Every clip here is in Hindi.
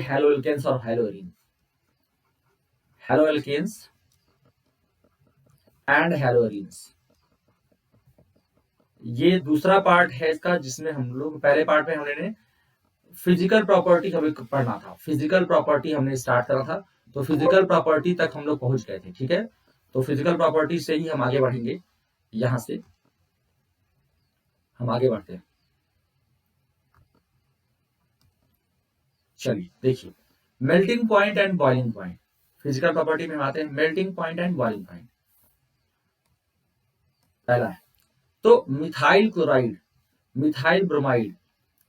हेलोएल्केन्स और हेलोएरीन, हेलोएल्केन्स एंड हेलोएरीन्स, ये दूसरा पार्ट है इसका, जिसमें हम लोग पहले पार्ट में हमने फिजिकल प्रॉपर्टी हमें पढ़ना था, फिजिकल प्रॉपर्टी हमने स्टार्ट करा था, तो फिजिकल प्रॉपर्टी तक हम लोग पहुंच गए थे। ठीक है, तो फिजिकल प्रॉपर्टी से ही हम आगे बढ़ेंगे, यहां से हम आगे बढ़ते हैं। चलिए देखिए, melting point and boiling point, physical property में हम आते हैं melting point and boiling point. पहला है तो methyl chloride, methyl bromide,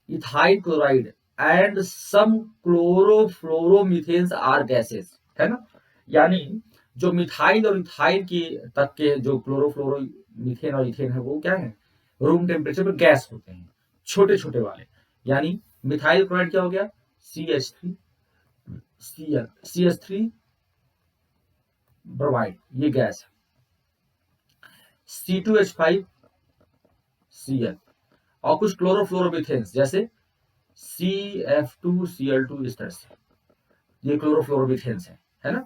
ethyl chloride and some chlorofluoromethanes are gases, है ना। यानी जो मिथाइल और इथाइल की तक के जो क्लोरोफ्लोरोमीथेन और इथेन है, वो क्या है, रूम टेम्परेचर पर गैस होते हैं, छोटे छोटे वाले। यानी मिथाइल क्लोराइड क्या हो गया, CH3 Cl, CH3 ब्रोमाइड, ये गैस है। C2H5 Cl, और कुछ क्लोरोफ्लोरोमीथेन्स जैसे CF2Cl2, इस तरह से ये क्लोरोफ्लोरोमीथेन्स है ना।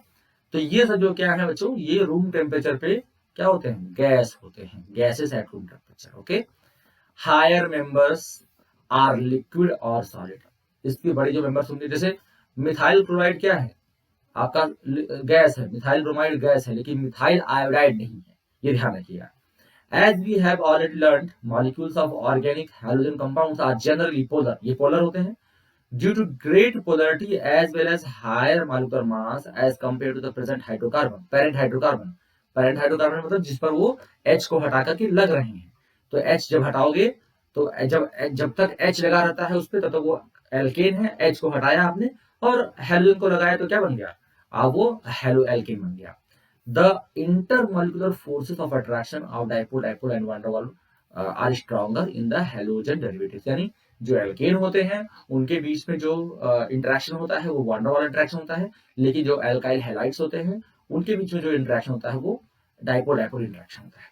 तो ये सब जो क्या है बच्चों, ये रूम टेम्परेचर पे क्या होते हैं, गैस होते हैं, gases at room temperature. Okay, higher members are liquid और सॉलिड। इसके बड़े जो मेंबर्स होंगे, जैसे मिथाइल क्लोराइड क्या है आपका, गैस है, मिथाइल ब्रोमाइड गैस है, लेकिन मिथाइल आयोडाइड नहीं है, ये ध्यान रखिएगा। As we have already learned, molecules of organic halogen compounds are generally polar. ये polar होते हैं due to great polarity as well as higher molecular mass as compared to the present hydrocarbon, parent hydrocarbon. parent hydrocarbon मतलब जिस पर वो H को हटा करके लग रहे हैं। तो H जब हटाओगे, तो जब जब तक H लगा रहता है उस पर, तब तक वो एल्केन है। H को हटाया आपने और हेलोजन को लगाया, तो क्या बन गया, अब वो हेलो एल्केन बन गया। The intermolecular forces of attraction of dipole and van der Waals are stronger in the halogen derivatives। यानी जो एल्केन होते हैं उनके बीच में जो इंटरेक्शन होता है वो वान डर वाल इंटरेक्शन होता है, लेकिन जो एल्काइल हैलाइड्स होते हैं उनके बीच में जो इंटरेक्शन होता है वो डाइपोल डाइपोल इंटरेक्शन होता है।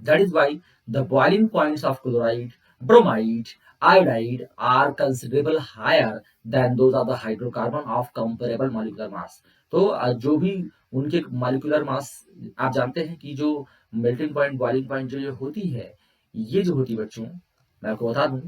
That is why the boiling points of chloride, bromide, iodide are considerable higher than those of the hydrocarbon of comparable molecular mass। तो जो भी उनके मॉलिक्यूलर मास, आप जानते हैं कि जो मेल्टिंग पॉइंट बॉइलिंग पॉइंट जो होती है, ये जो होती है बच्चों, मैं आपको बता दूं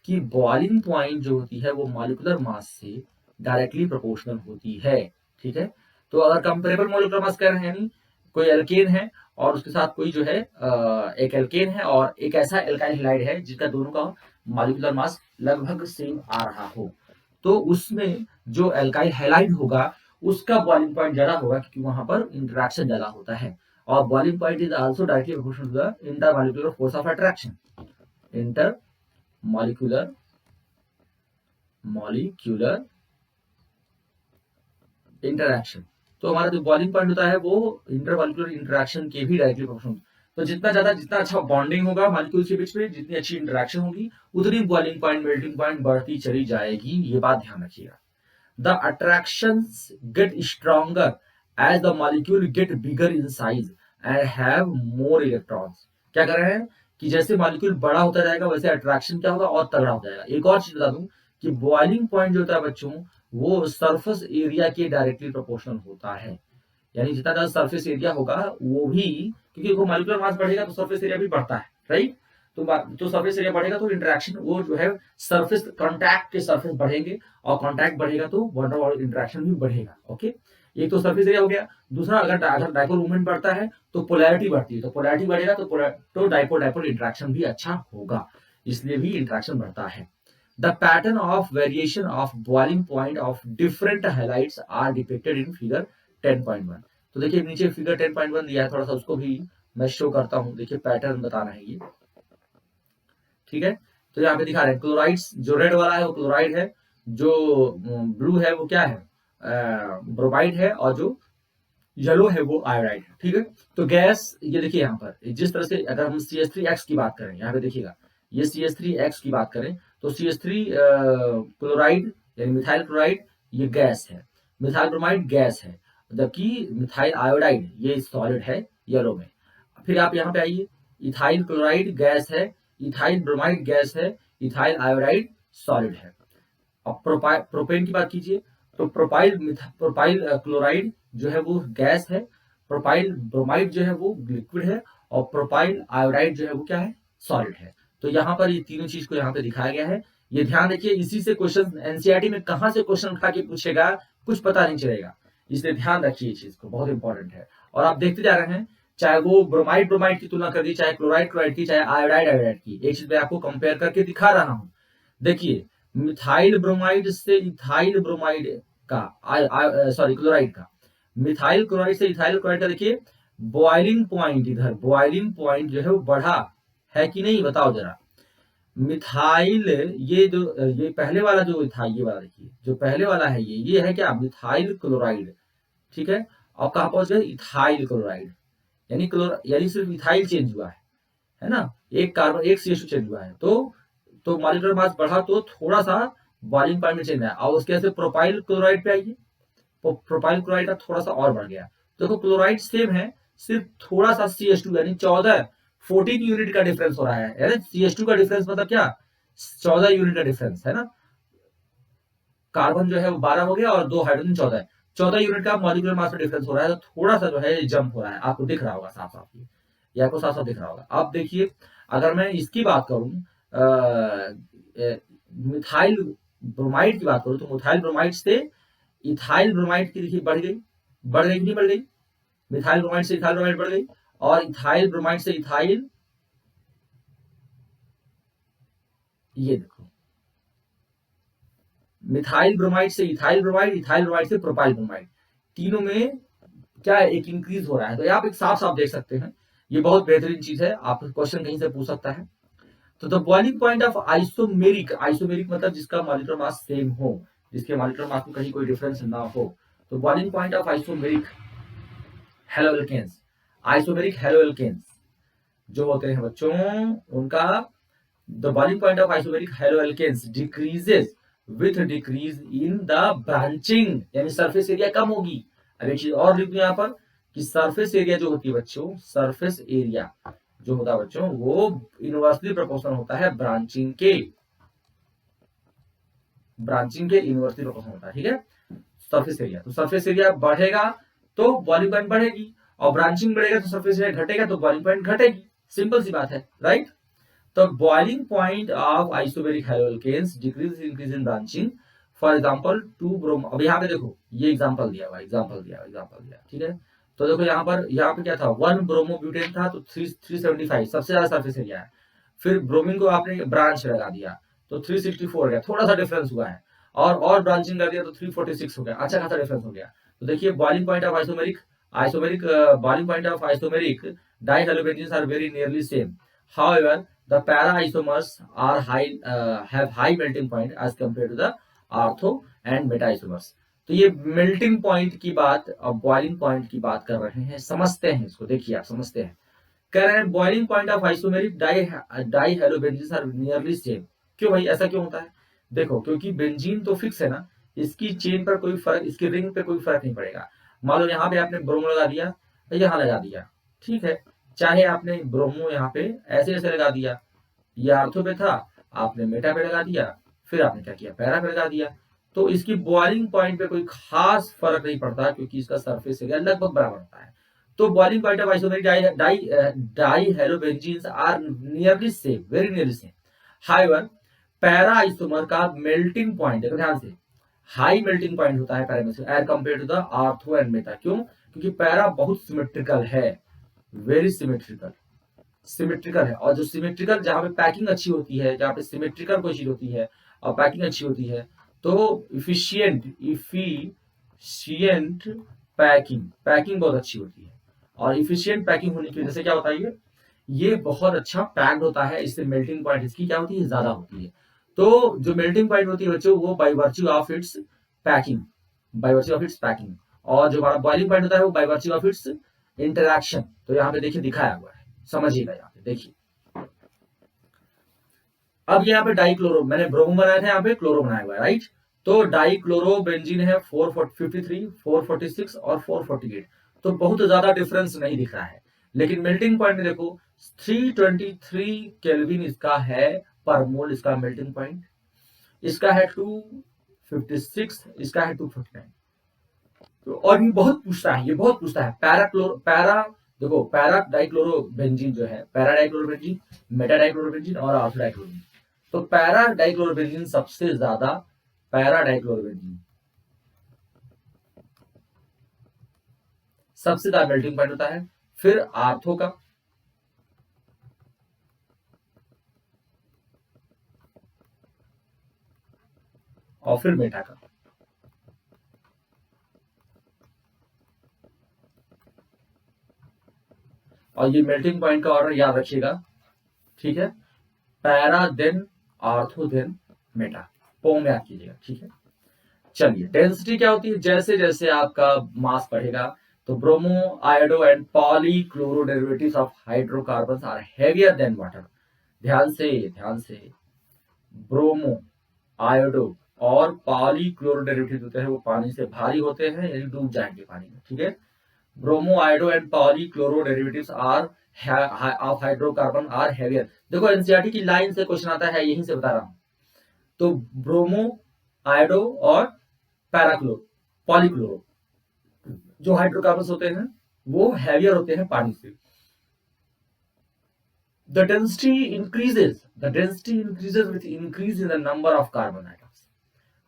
कि बॉइलिंग पॉइंट जो होती है वो मॉलिक्यूलर मास से डायरेक्टली प्रोपोर्शनल होती है। ठीक है, तो अगर कंपेरेबल मॉलिक्यूलर मास कह रहे हैं, यानी कोई एल्केन है और उसके साथ कोई जो है एक एल्केन है और एक ऐसा एल्काइल हैलाइड है जिसका दोनों का मॉलिक्यूलर मास लगभग सेम आ रहा हो, तो उसमें जो एल्काइल हैलाइड होगा उसका बॉइलिंग पॉइंट ज्यादा होगा, क्योंकि वहां पर इंटरेक्शन ज्यादा होता है। और boiling point is also directly proportional to the intermolecular force of attraction, intermolecular interaction. तो हमारा जो बॉइलिंग पॉइंट होता है वो इंटरमॉलिक्यूलर इंटरैक्शन के भी डायरेक्टली प्रोपोर्शनल। तो जितना अच्छा बॉन्डिंग होगा मॉलिक्यूल्स के बीच में, जितनी अच्छी इंटरैक्शन होगी, उतनी बॉइलिंग पॉइंट मेल्टिंग पॉइंट बढ़ती चली जाएगी, ये बात ध्यान रखिएगा। The attractions get stronger as the molecule get bigger in size and have more electrons। क्या कर रहे हैं कि जैसे मॉलिक्यूल बड़ा होता जाएगा वैसे अट्रैक्शन क्या होगा, और तगड़ा हो जाएगा। एक और चीज बता दूं कि बॉइलिंग पॉइंट जो होता है बच्चों, वो सरफेस एरिया के डायरेक्टली प्रोपोर्शनल होता है। यानी जितना ज्यादा सरफेस एरिया होगा वो भी, क्योंकि वो मॉलिक्यूलर मास बढ़ेगा तो सरफेस एरिया भी बढ़ता है, राइट। तो सरफेस एरिया बढ़ेगा तो इंटरेक्शन वो जो है सरफेस कांटेक्ट के सरफेस बढ़ेंगे, और कांटेक्ट बढ़ेगा तो वन डर वाल इंटरेक्शन भी बढ़ेगा। ओके, एक तो सरफेस एरिया हो गया, दूसरा अगर डाइपोल मूवमेंट बढ़ता है तो पोलैरिटी बढ़ती है, तो पोलैरिटी बढ़ेगा तो डाइपोल डाइपोल इंटरेक्शन भी अच्छा होगा, इसलिए भी इंटरेक्शन बढ़ता है। The pattern of variation of boiling point of different halides are depicted in figure 10.1। तो देखिए नीचे फिगर 10.1 दिया है, थोड़ा सा उसको भी मैं शो करता हूं। देखिए पैटर्न बताना है ये, ठीक है। तो यहाँ पे दिखा रहे हैं क्लोराइड्स, जो रेड वाला है वो क्लोराइड है, जो ब्लू है वो क्या है, ब्रोमाइड है, और जो येलो है वो आयोडाइड है। ठीक है, तो गैस ये देखिए यहाँ पर जिस तरह से अगर हम CH3X की बात करें, यहाँ पे देखिएगा ये CH3X की बात करें तो CH3 क्लोराइड यानी मिथाइल क्लोराइड ये गैस है, मिथाइल ब्रोमाइड गैस है, जबकि मिथाइल आयोडाइड ये सॉलिड है येलो में। फिर आप यहाँ पे आइए, इथाइल क्लोराइड गैस है, इथाइल ब्रोमाइड गैस है, इथाइल आयोडाइड सॉलिड है। अब प्रोपेन की बात कीजिए तो प्रोपाइल क्लोराइड जो है वो गैस है, प्रोपाइल ब्रोमाइड जो है वो लिक्विड है, और प्रोपाइल आयोडाइड जो है वो क्या है, सॉलिड है। तो यहाँ पर ये तीनों चीज को यहाँ पे दिखाया गया है। ये ध्यान रखिए, इसी से क्वेश्चन एनसीईआरटी में कहाँ से क्वेश्चन उठा के पूछेगा कुछ पता नहीं चलेगा, इसलिए ध्यान रखिए, चीज को बहुत इंपॉर्टेंट है। और आप देखते जा रहे हैं, चाहे वो ब्रोमाइड की तुलना कर दी, चाहे क्लोराइड की, चाहे आयोडाइड की, एक चीज मैं आपको कंपेयर करके दिखा रहा हूं। देखिए, मिथाइल ब्रोमाइड से इथाइल ब्रोमाइड का, सॉरी क्लोराइड का, मिथाइल क्लोराइड से इथाइल क्लोराइड का देखिए बॉइलिंग पॉइंट, इधर बॉइलिंग पॉइंट जो है वो बढ़ा है कि नहीं, बताओ जरा। मिथाइल, ये पहले वाला जो था, ये वाला देखिए, जो पहले वाला है ये है क्या, मिथाइल क्लोराइड, ठीक है। और कहां पहुंच गए, इथाइल क्लोराइड, यानी सिर्फ इथाइल चेंज हुआ है ना, एक कार्बन एक CH2 चेंज हुआ है। तो मॉलिक्यूलर मास बढ़ा तो थोड़ा सा बॉइलिंग पॉइंट में चेंज आया, और उसके बाद प्रोपाइल क्लोराइड पे आइए, तो प्रोपाइल क्लोराइड का थोड़ा सा और बढ़ गया। देखो क्लोराइड सेम है, सिर्फ थोड़ा सा CH2 यानी 14 यूनिट का डिफरेंस हो रहा है। CH2 का डिफरेंस मतलब क्या, 14 यूनिट का डिफरेंस है ना। कार्बन जो है वो 12 हो गया और 2 हाइड्रोजन 14 यूनिट का मॉलिक्यूलर मास में डिफरेंस हो रहा है। तो थोड़ा सा जो है जंप हो रहा है, आपको दिख रहा होगा साफ साफ, ये आपको साफ साफ दिख रहा होगा। अब देखिए, अगर मैं इसकी बात करूं, मिथाइल ब्रोमाइड की बात करूं, तो मिथाइल ब्रोमाइड से इथाइल ब्रोमाइड की देखिए बढ़ गई कि नहीं बढ़ गई, मिथाइल ब्रोमाइड से इथाइल ब्रोमाइड बढ़ गई, और इथाइल ब्रोमाइड से इथाइल, ये देखो, मिथाइल ब्रोमाइड से इथाइल ब्रोमाइड, इथाइल ब्रोमाइड से प्रोपाइल ब्रोमाइड, तीनों में क्या है, एक इंक्रीज हो रहा है। तो आप एक साफ साफ देख सकते हैं, ये बहुत बेहतरीन चीज है, आप क्वेश्चन कहीं से पूछ सकता है। तो the boiling point of isomeric, isomeric मतलब जिसका मॉलिक्यूलर मास सेम हो, जिसके मॉलिक्यूलर मास में कहीं कोई डिफरेंस ना हो, तो boiling point of isomeric haloalkanes, isomeric haloalkanes जो होते हैं बच्चों, उनका the boiling point of isomeric haloalkanes decreases with decrease in the branching, यानी सरफेस एरिया कम होगी। अब एक चीज और लिख दूं यहाँ पर कि सरफेस एरिया जो होती है बच्चों, सरफेस एरिया जो होता है बच्चों, वो इनवर्सली प्रोपोर्शनल होता है ब्रांचिंग के इनवर्सली प्रोपोर्शनल होता है, ठीक है। सरफेस एरिया, तो सरफेस एरिया बढ़ेगा तो बॉइलिंग पॉइंट बढ़ेगी, और ब्रांचिंग बढ़ेगा तो सरफेस एरिया घटेगा तो बॉइलिंग पॉइंट घटेगी, सिंपल सी बात है, राइट। तो boiling point of isomeric haloalkanes decrease increase in branching, for example 2 bromo, अब यहाँ पे देखो ये एग्जांपल दिया हुआ, एग्जांपल दिया, ठीक है। तो देखो यहाँ पे क्या था, 1 ब्रोमोब्यूटेन था तो 375 सबसे ज्यादा सरफेस एरिया है। फिर ब्रोमीन को आपने ब्रांच लगा दिया तो 364 हो गया, थोड़ा सा डिफरेंस हुआ है, और ब्रांचिंग कर दिया तो 346 हो गया, अच्छा खासा डिफरेंस हो गया। तो देखिए boiling point of isomeric boiling point of isomeric dihalobenzenes are very nearly same, however the para isomers are have high melting point as compared to the ortho and meta isomers। तो ये मेल्टिंग पॉइंट की बात और बॉइलिंग पॉइंट की बात कर रहे हैं, समझते हैं इसको, देखिए आप समझते हैं। कह रहे हैं boiling point of isomeric dihalobenzenes are nearly same. क्यों भाई, ऐसा क्यों होता है? देखो, क्योंकि बेंजीन तो फिक्स है ना, इसकी चेन पर कोई फर्क, इसकी रिंग पे कोई फर्क नहीं पड़ेगा। मान लो यहाँ पे आपने ब्रोमो लगा दिया, यहाँ लगा दिया, ठीक है, चाहे आपने ब्रोमो यहाँ पे ऐसे ऐसे लगा दिया, ये आर्थो पे था, आपने मेटा पे लगा दिया, फिर आपने क्या किया, पैरा पे लगा दिया, तो इसकी बॉइलिंग पॉइंट पे कोई खास फर्क नहीं पड़ता, क्योंकि इसका सरफेस एरिया लगभग बराबर होता है। तो boiling point of isomeric dihalobenzenes are nearly same, very nearly same. However para isomer का मेल्टिंग पॉइंट, देखो ध्यान से, हाई मेल्टिंग पॉइंट होता है पैरा में as compare to the ortho and meta. क्यों? क्योंकि पैरा बहुत सिमेट्रिकल है, वेरी सिमेट्रिकल है, और जो सिमेट्रिकल, जहां पे पैकिंग अच्छी होती है, जहां पे सिमेट्रिकल कोई चीज होती है और पैकिंग अच्छी होती है, तो इफिशियंट पैकिंग बहुत अच्छी होती है, और इफिशियंट पैकिंग होने की वजह से क्या होता है, ये बहुत अच्छा पैक्ड होता है, इससे मेल्टिंग पॉइंट इसकी क्या होती है, ज्यादा होती है। तो जो मेल्टिंग पॉइंट होती है बच्चों, वो by virtue of its packing, और जो हमारा बॉइलिंग पॉइंट होता है वो by virtue of its interaction. तो यहाँ पे देखिए दिखाया हुआ है, समझिएगा, यहाँ पे देखिए। अब यहाँ पे डाइक्लोरो, मैंने ब्रोमो बनाया था, यहाँ पे क्लोरो बनाया हुआ है, राइट। तो डाइक्लोरो बेंजीन है 453, 446 और 448, तो बहुत ज्यादा डिफरेंस नहीं दिख रहा है। लेकिन मेल्टिंग पॉइंट में देखो 323 केल्विन इसका है पर मोल, इसका मेल्टिंग पॉइंट, इसका है 56, इसका है 259। तो और ये बहुत पूछता है, देखो पैरा डाइक्लोरोबेंजीन जो है, पैरा डाइक्लोरोबेंजीन, मेटा डाइक्लोरोबेंजीन और अल्फा डाइक्लोरोबेंजीन। तो पैरा डाइक्लोरोबेंजीन सबसे ज्यादा, पैरा डाइक्लोरोबेंजीन सबसे ज्यादा मेल्टिंग पॉइंट होता है, फिर आर्थो का, और फिर मेटा का। और ये मेल्टिंग पॉइंट का ऑर्डर याद रखिएगा, ठीक है, para then ortho then meta, पो में याद कीजिएगा, ठीक है। चलिए डेंसिटी क्या होती है, जैसे जैसे आपका मास बढ़ेगा तो bromo, iodo and polychloro derivatives of hydrocarbons are heavier than water. ध्यान से ब्रोमो, आयोडो और पॉलीक्लोरो डेरिवेटिव होते हैं वो पानी से भारी होते हैं, यानी डूब जाएंगे पानी में, ठीक है। Bromo, iodo and polychloro derivatives are of hydrocarbon are heavier. देखो एनसीईआरटी की लाइन से क्वेश्चन आता है, यहीं से बता रहा हूं। तो ब्रोमो, आयोडो और पैराक्लोरो, पॉलीक्लोरो जो हाइड्रोकार्बन होते हैं वो हैवियर होते हैं पानी से। The density increases with increase in the number of carbon atoms।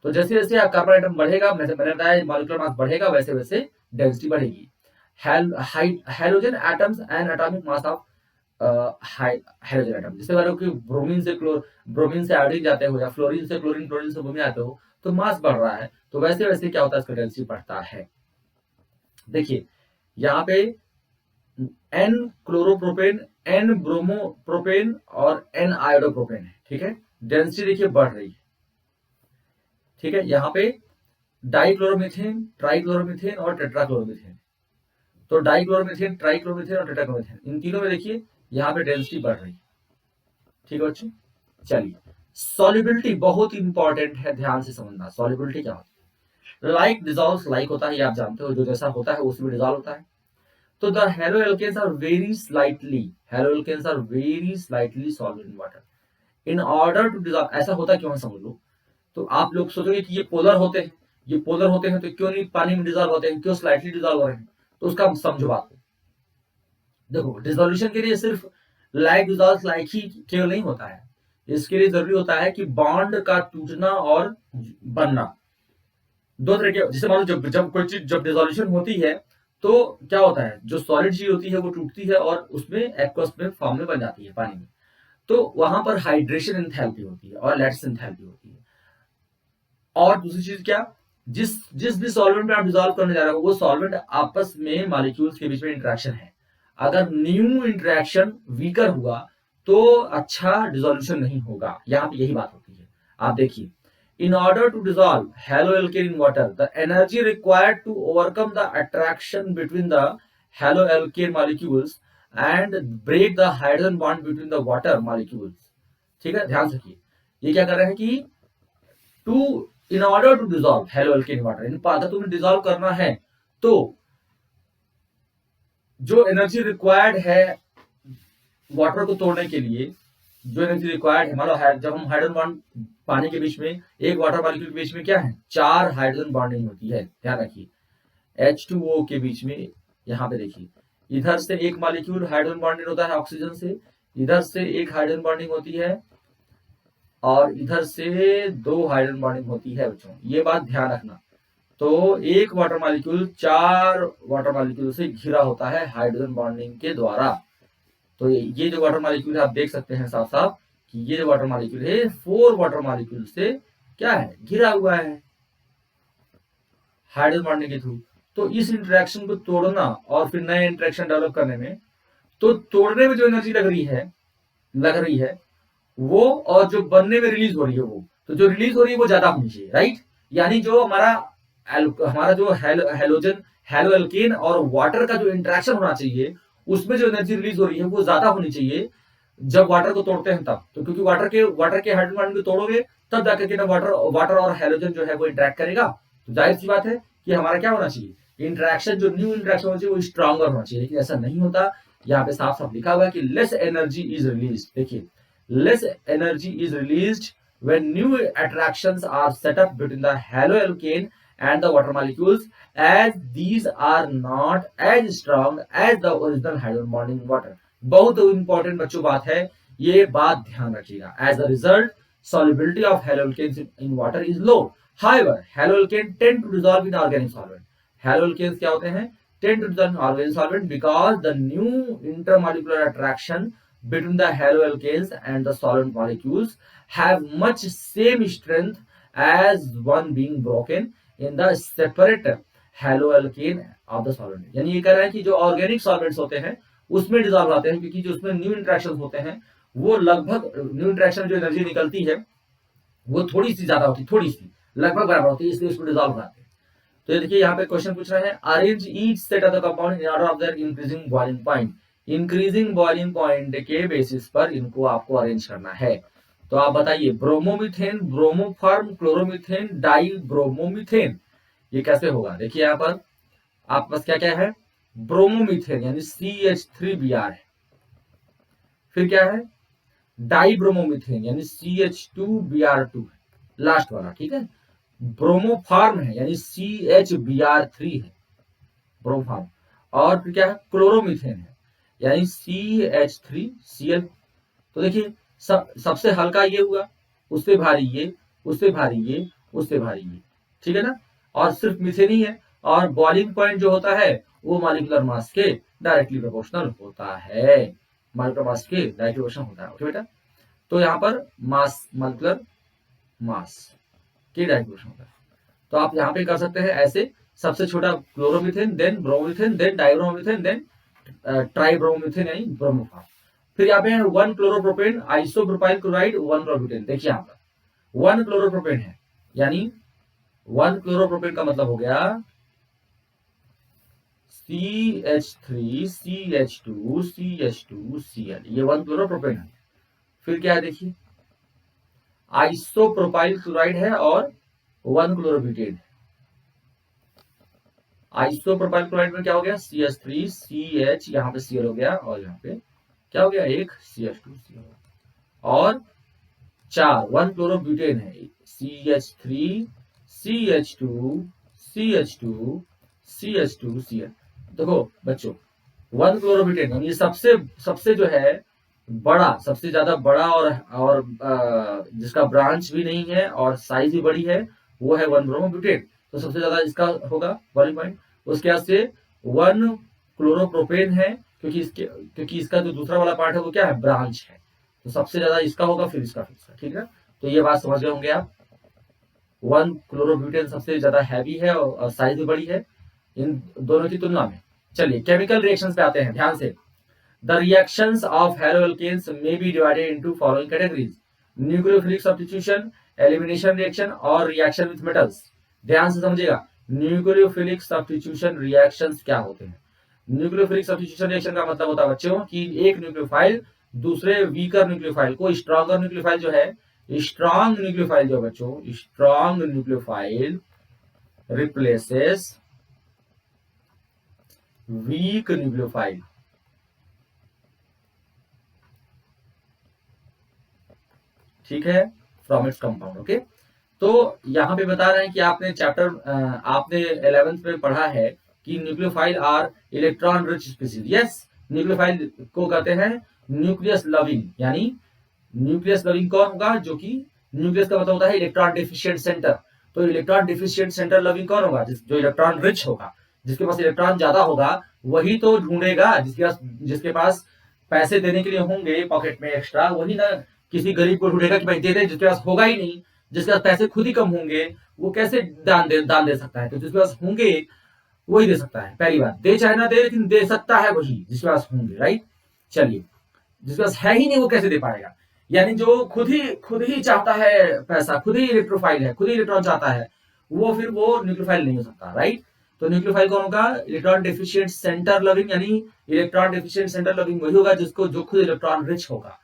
तो जैसे जैसे कार्बन आइटम बढ़ेगा, मैंने बताया मॉलिक्यूलर मास बढ़ेगा, वैसे वैसे डेंसिटी बढ़ेगी। Halogen atoms and atomic mass of hydrogen atom, जैसे मान लो कि ब्रोमीन से आयोडीन जाते हो या फ्लोरीन से क्लोरीन, क्लोरीन से ब्रोमीन आते हो, तो मास बढ़ रहा है, तो वैसे वैसे क्या होता है, इसका डेंसिटी बढ़ता है। देखिए यहाँ पे एन क्लोरोप्रोपेन, एन ब्रोमोप्रोपेन और एन आयोडोप्रोपेन है, ठीक है। डेंसिटी देखिए बढ़ रही है, ठीक है। यहाँ पे डाइक्लोरोमीथेन, ट्राइक्लोरोमीथेन और टेट्राक्लोरोमीथेन। तो डाइक्लोरोमीथेन, ट्राइक्लोरोमीथेन और टेट्राक्लोरोमीथेन, इन तीनों में देखिए यहाँ पे डेंसिटी बढ़ रही है, ठीक है बच्चों। चलिए सॉल्युबिलिटी बहुत इंपॉर्टेंट है, ध्यान से समझना सॉल्युबिलिटी क्या होती है। लाइक डिजॉल्व्स लाइक होता है, ये आप जानते हो, जो जैसा होता है उसमें डिजॉल्व होता है। तो the haloalkanes are very slightly solved in water in order to dissolve. ऐसा होता क्यों है समझ लो। तो आप लोग सोचोगे कि ये पोलर होते हैं, तो क्यों नहीं पानी में डिजॉल्व होते हैं, क्यों स्लाइटली डिजॉल्व हो रहे हैं, तो उसका समझो बात को। देखो डिसोल्यूशन के लिए सिर्फ लाइक डिजॉल्व लाइक ही केवल नहीं होता है, इसके लिए जरूरी होता है कि बॉन्ड का टूटना और बनना। दो तरह के, जैसे मान लो जब कोई चीज जब डिसोल्यूशन होती है तो क्या होता है, जो सॉलिड चीज होती है वो टूटती है और उसमें एक्वस में फॉर्म में बन जाती है पानी में। तो वहां पर हाइड्रेशन एंथैल्पी होती है और लैटिस एंथैल्पी होती है। और दूसरी चीज क्या, जिस जिस भी सॉल्वेंट में आप डिसॉल्व करने जा रहे हो वो सॉल्वेंट आपस में मॉलिक्यूल्स के बीच में इंटरेक्शन है। अगर न्यू इंटरेक्शन वीकर हुआ तो अच्छा डिसोल्यूशन नहीं होगा, यहाँ पे यही बात होती है। आप देखिए, in order to dissolve haloalkane in water, the energy required to overcome the attraction between the haloalkane molecules and break the hydrogen bond between the water molecules, ठीक है। ध्यान रखिए, ये क्या कर रहे हैं कि to in order to dissolve haloalkane water, इन पदार्थों में डिजॉल्व करना है तो जो एनर्जी रिक्वायर्ड है वाटर को तोड़ने के लिए, जो एनर्जी रिक्वायर्ड है, मान लो जब हम हाइड्रोजन बॉन्ड पानी के बीच में, एक वाटर मॉलिक्यूल के बीच में क्या है, 4 हाइड्रोजन बॉन्डिंग होती है, ध्यान रखिए। H2O के बीच में, यहाँ पे देखिए, इधर से एक मॉलिक्यूल हाइड्रोजन बॉन्डिंग होता है ऑक्सीजन से, इधर से एक हाइड्रोजन बॉन्डिंग होती है और इधर से 2 हाइड्रोजन बॉन्डिंग होती है बच्चों, ये बात ध्यान रखना। तो एक वाटर मॉलिक्यूल 4 वाटर मॉलिक्यूल से घिरा होता है हाइड्रोजन बॉन्डिंग के द्वारा। तो ये जो वाटर मॉलिक्यूल है आप देख सकते हैं साफ साफ कि ये जो वाटर मॉलिक्यूल है 4 वाटर मॉलिक्यूल से क्या है, घिरा हुआ है हाइड्रोजन बॉन्डिंग के थ्रू। तो इस इंटरेक्शन को तोड़ना और फिर नए इंटरेक्शन डेवलप करने में, तो तोड़ने में जो एनर्जी लग रही है वो, और जो बनने में रिलीज हो रही है वो, तो जो रिलीज हो रही है वो ज्यादा होनी चाहिए, राइट। यानी जो हमारा जो हेलोएल्केन और वाटर का जो इंटरेक्शन होना चाहिए उसमें जो एनर्जी रिलीज हो रही है वो ज्यादा होनी चाहिए जब वाटर को तोड़ते हैं तब। तो क्योंकि वाटर के हाइड्रोजन बॉन्ड को तोड़ोगे तब जाकर के ना वाटर और हाइड्रोजन जो है वो इंटरेक्ट करेगा। तो जाहिर सी बात है कि हमारा क्या होना चाहिए, इंटरेक्शन, जो न्यू इंटरेक्शन होना चाहिए वो स्ट्रॉन्गर होना चाहिए, लेकिन ऐसा नहीं होता। यहाँ पे साफ साफ लिखा हुआ है कि लेस एनर्जी इज रिलीज। देखिए, less energy is release when new attractions are set up between the haloalkane and the water molecules, as these are not as strong as the original hydrogen bonding water. बहुत इंपॉर्टेंट बच्चों बात है, ये बात ध्यान रखिएगा. As a result, solubility of haloalkanes in water is low. However, haloalkane tend to dissolve in organic solvent. Haloalkanes क्या होते हैं? Tend to dissolve in organic solvent because the new intermolecular attraction between the haloalkanes and the solvent molecules have much same strength as one being broken in the separate haloalkane of the solvent. यानी ये कह रहा है कि जो ऑर्गेनिक सॉल्वेंट्स होते हैं उसमें डिजॉल्व आते हैं, क्योंकि जो उसमें न्यू इंटरेक्शन होते हैं वो लगभग न्यू इंटरेक्शन जो एनर्जी निकलती है वो थोड़ी सी ज्यादा होती है, थोड़ी सी लगभग बराबर होती है, इसलिए उसको डिजॉल्व कराते हैं. तो ये देखिए यहाँ पे क्वेश्चन पूछ रहे हैं, arrange each set of the compound in order of their increasing boiling point. Increasing boiling point के बेसिस पर इनको आपको अरेंज करना है. तो आप बताइए, bromomethane, bromoform, chloromethane, dibromomethane, ये कैसे होगा? देखिए यहाँ पर आपके पास क्या क्या है, ब्रोमोमीथेन यानी CH3Br है, फिर क्या है, डाई ब्रोमोमीथेन यानी CH2Br2 है, लास्ट वाला, ठीक है. ब्रोमोफॉर्म है यानी CHBr3 है, ब्रोमोफॉर्म. और फिर क्या है, क्लोरोमीथेन है यानी CH3Cl. तो देखिए सबसे हल्का ये हुआ, उससे भारी ये, उससे भारी ये, उससे भारी ये, ठीक है ना. और सिर्फ मीथेन ही है. और बॉइलिंग पॉइंट जो होता है वो मॉलिक्यूलर मास के डायरेक्टली प्रोपोर्शनल होता है, मॉलिक्यूलर मास के डायरेक्टली प्रोपोर्शनल होता है. ओके बेटा, तो यहाँ पर मास, मॉलिक्यूलर मास के डायरेक्ट प्रोपोर्शनल होता है. तो आप यहाँ पे कर सकते हैं ऐसे, सबसे छोटा chloromethane, then bromomethane, then dibromomethane, then tribromomethane यानी ब्रोमोफॉर्म. फिर यहाँ पे 1 क्लोरोप्रोपेन, आइसोप्रोपाइल क्लोराइड, 1 क्लोरोब्यूटेन. देखिए यहाँ पर 1 क्लोरोप्रोपेन है, यानी 1 क्लोरोप्रोपेन का मतलब हो गया CH3, CH2, CH2, Cl, ये 1 क्लोरोप्रोपेन है. फिर क्या है देखिए, आइसोप्रोपाइल क्लोराइड है और 1 क्लोरोब्यूटेन है. आइसोप्रोपाइल क्लोराइड में क्या हो गया, CH3, CH, यहाँ पे Cl हो गया, और यहाँ पे क्या हो गया, एक CH2, Cl. और 1 क्लोरोब्यूटेन है, CH3, CH2, CH2, CH2, Cl. देखो बच्चों, 1 क्लोरोब्यूटेन यानी सबसे जो है बड़ा, सबसे ज्यादा बड़ा और जिसका ब्रांच भी नहीं है और साइज भी बड़ी है, वो है 1 ब्रोमोब्यूटेन. तो सबसे ज्यादा इसका होगा बॉइलिंग पॉइंट. उसके बाद से 1 क्लोरोप्रोपेन है, क्योंकि इसका जो दूसरा वाला पार्ट है वो क्या है, ब्रांच है. तो सबसे ज्यादा इसका होगा, फिर इसका, ठीक है. तो ये बात समझ गए होंगे आप. 1 क्लोरोब्यूटेन सबसे ज्यादा हैवी है और साइज भी बड़ी है इन दोनों की तुलना में. चलिए केमिकल रिएक्शंस पे आते हैं, ध्यान से. The reactions of haloalkanes may be divided into following categories: nucleophilic substitution, elimination reaction और reaction with metals. ध्यान से समझिएगा, न्यूक्लियोफिलिक सब्स्टिट्यूशन रिएक्शंस क्या होते हैं. न्यूक्लियोफिलिक सब्स्टिट्यूशन रिएक्शन का मतलब होता है बच्चों कि एक न्यूक्लियोफाइल दूसरे वीकर न्यूक्लियोफाइल को, स्ट्रॉन्गर न्यूक्लियोफाइल जो है, स्ट्रॉन्ग न्यूक्लियोफाइल जो बच्चों, strong nucleophile replaces weak nucleophile. ठीक है, फ्रॉम इट्स कंपाउंड. ओके, तो यहाँ पे बता रहे हैं कि आपने चैप्टर आपने 11th में पढ़ा है कि nucleophile are electron rich species. Yes, nucleophile को कहते हैं न्यूक्लियस लविंग. यानी न्यूक्लियस लविंग कौन होगा, जो कि न्यूक्लियस का मतलब होता है इलेक्ट्रॉन डिफिशिएंट सेंटर. तो इलेक्ट्रॉन डिफिशिएंट सेंटर लविंग कौन होगा, जो इलेक्ट्रॉन रिच होगा, जिसके पास इलेक्ट्रॉन ज्यादा होगा, वही तो ढूंढेगा. जिसके पास पैसे देने के लिए होंगे पॉकेट में एक्स्ट्रा, वही ना किसी गरीब को ढूंढेगा कि भाई दे दे. जिसके पास होगा ही नहीं, जिसके पास पैसे खुद ही कम होंगे, वो कैसे दान दे सकता है. तो जिसके पास होंगे वही दे सकता है. पहली बात, दे चाहे ना दे, लेकिन दे सकता है वही जिसके पास होंगे. राइट. चलिए, जिसके पास है ही नहीं वो कैसे दे पाएगा. यानी जो खुद ही चाहता है पैसा, खुद ही इलेक्ट्रोफाइल है, खुद ही इलेक्ट्रॉन चाहता है, वो फिर वो न्यूक्लियोफाइल नहीं हो सकता. राइट. तो न्यूक्लियोफाइल कौन होगा, इलेक्ट्रॉन डेफिशिएंट सेंटर लविंग. यानी इलेक्ट्रॉन डेफिशिएंट सेंटर लविंग वही होगा जो खुद इलेक्ट्रॉन रिच होगा.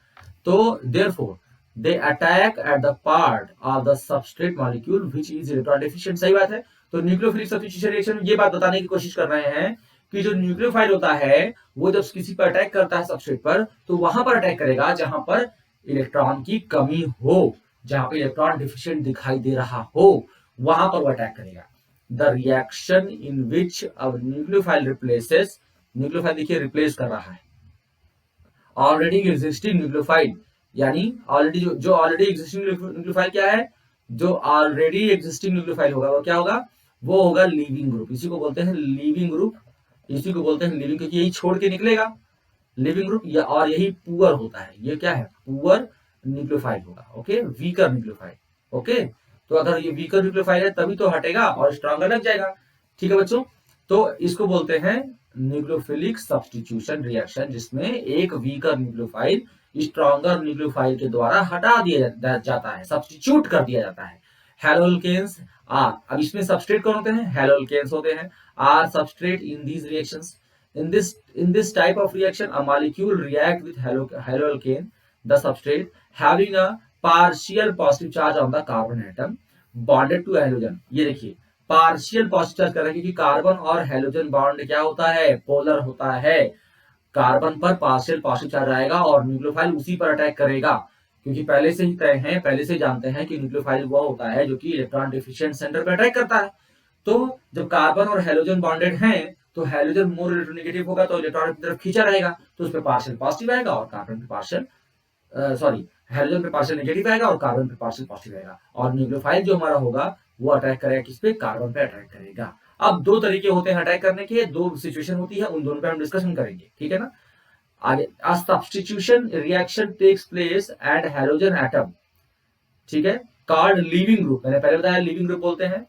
तो therefore they attack at the part of the substrate molecule which is electron deficient. सही बात है. तो न्यूक्लियोफिलिक सब्स्टिट्यूशन रिएक्शन ये बात बताने की कोशिश कर रहे हैं कि जो न्यूक्लियोफाइल होता है वो जब किसी पर अटैक करता है सबस्ट्रेट पर, तो वहां पर अटैक करेगा जहां पर इलेक्ट्रॉन की कमी हो, जहां पे इलेक्ट्रॉन डिफिशिएंट दिखाई दे रहा हो वहां पर वो अटैक करेगा। द रिएक्शन इन विच अब न्यूक्लियोफाइल रिप्लेसेस, न्यूक्लियोफाइल देखिए रिप्लेस कर रहा है ऑलरेडी एग्जिस्टिंग न्यूक्लियोफाइल, यानी ऑलरेडी जो ऑलरेडी एग्जिस्टिंग न्यूक्लियोफाइल क्या है, जो ऑलरेडी एग्जिस्टिंग न्यूक्लियोफाइल होगा वो क्या होगा, वो होगा लीविंग ग्रुप। इसी को बोलते हैं लीविंग ग्रुप, इसी को बोलते हैं लीविंग, क्योंकि यही छोड़ के निकलेगा लिविंग ग्रुप, या और यही पुअर होता है। ये क्या है, पुअर न्यूक्लियोफाइल होगा। Okay, weaker nucleophile. ओके, तो अगर ये वीकर न्यूक्लियोफाइल है तभी तो हटेगा और स्ट्रॉन्गर लग जाएगा। ठीक है बच्चों, तो इसको बोलते हैं न्यूक्लियोफिलिक सब्स्टिट्यूशन रिएक्शन, जिसमें एक वीकर न्यूक्लियोफाइल स्ट्रॉन्गर न्यूक्लियोफाइल के द्वारा हटा दिया जाता है, सब्स्टिट्यूट कर दिया जाता है। हेलोल्केन्स आर, अब इसमें सबस्ट्रेट कौन होते हैं, हेलोल्केन्स होते हैं, are substrate in these reactions. In this type of reaction, a molecule react with haloalkane, the substrate, having a partial positive charge on the carbon atom bonded to halogen। ये देखिए पार्शियल पॉजिटिव चार्ज कर रहा है, क्योंकि कार्बन और हेलोजन बॉन्ड क्या होता है, पोलर होता है। कार्बन पर पार्शियल पॉजिटिव चार्ज आएगा और न्यूक्लियोफाइल उसी पर अटैक करेगा, क्योंकि पहले से ही तय है, पहले से जानते हैं कि न्यूक्लियोफाइल वो होता है जो कि इलेक्ट्रॉन डिफिशिएंट सेंटर पर अटैक करता है। तो जब कार्बन और हेलोजन बॉन्डेड हैं तो हेलोजन मोर इलेक्ट्रोनेगेटिव होगा, तो इलेक्ट्रॉन की तरफ खींचा रहेगा, तो उस पर पार्शियल पॉजिटिव आएगा और कार्बन पे पार्शियल हेलोजन पे पार्शियल नेगेटिव आएगा और कार्बन पे पार्शियल पॉजिटिव आएगा, और न्यूक्लियोफाइल जो हमारा होगा वो अटैक करेगा किस पे, कार्बन पे अटैक करेगा। अब दो तरीके होते हैं अटैक करने के, दो सिचुएशन होती है, उन दोनों पे हम डिस्कशन करेंगे। ठीक है ना, आगे a substitution reaction takes place at halogen atom, ठीक है, कॉल्ड लीविंग ग्रुप, मैंने पहले बताया लीविंग ग्रुप बोलते हैं,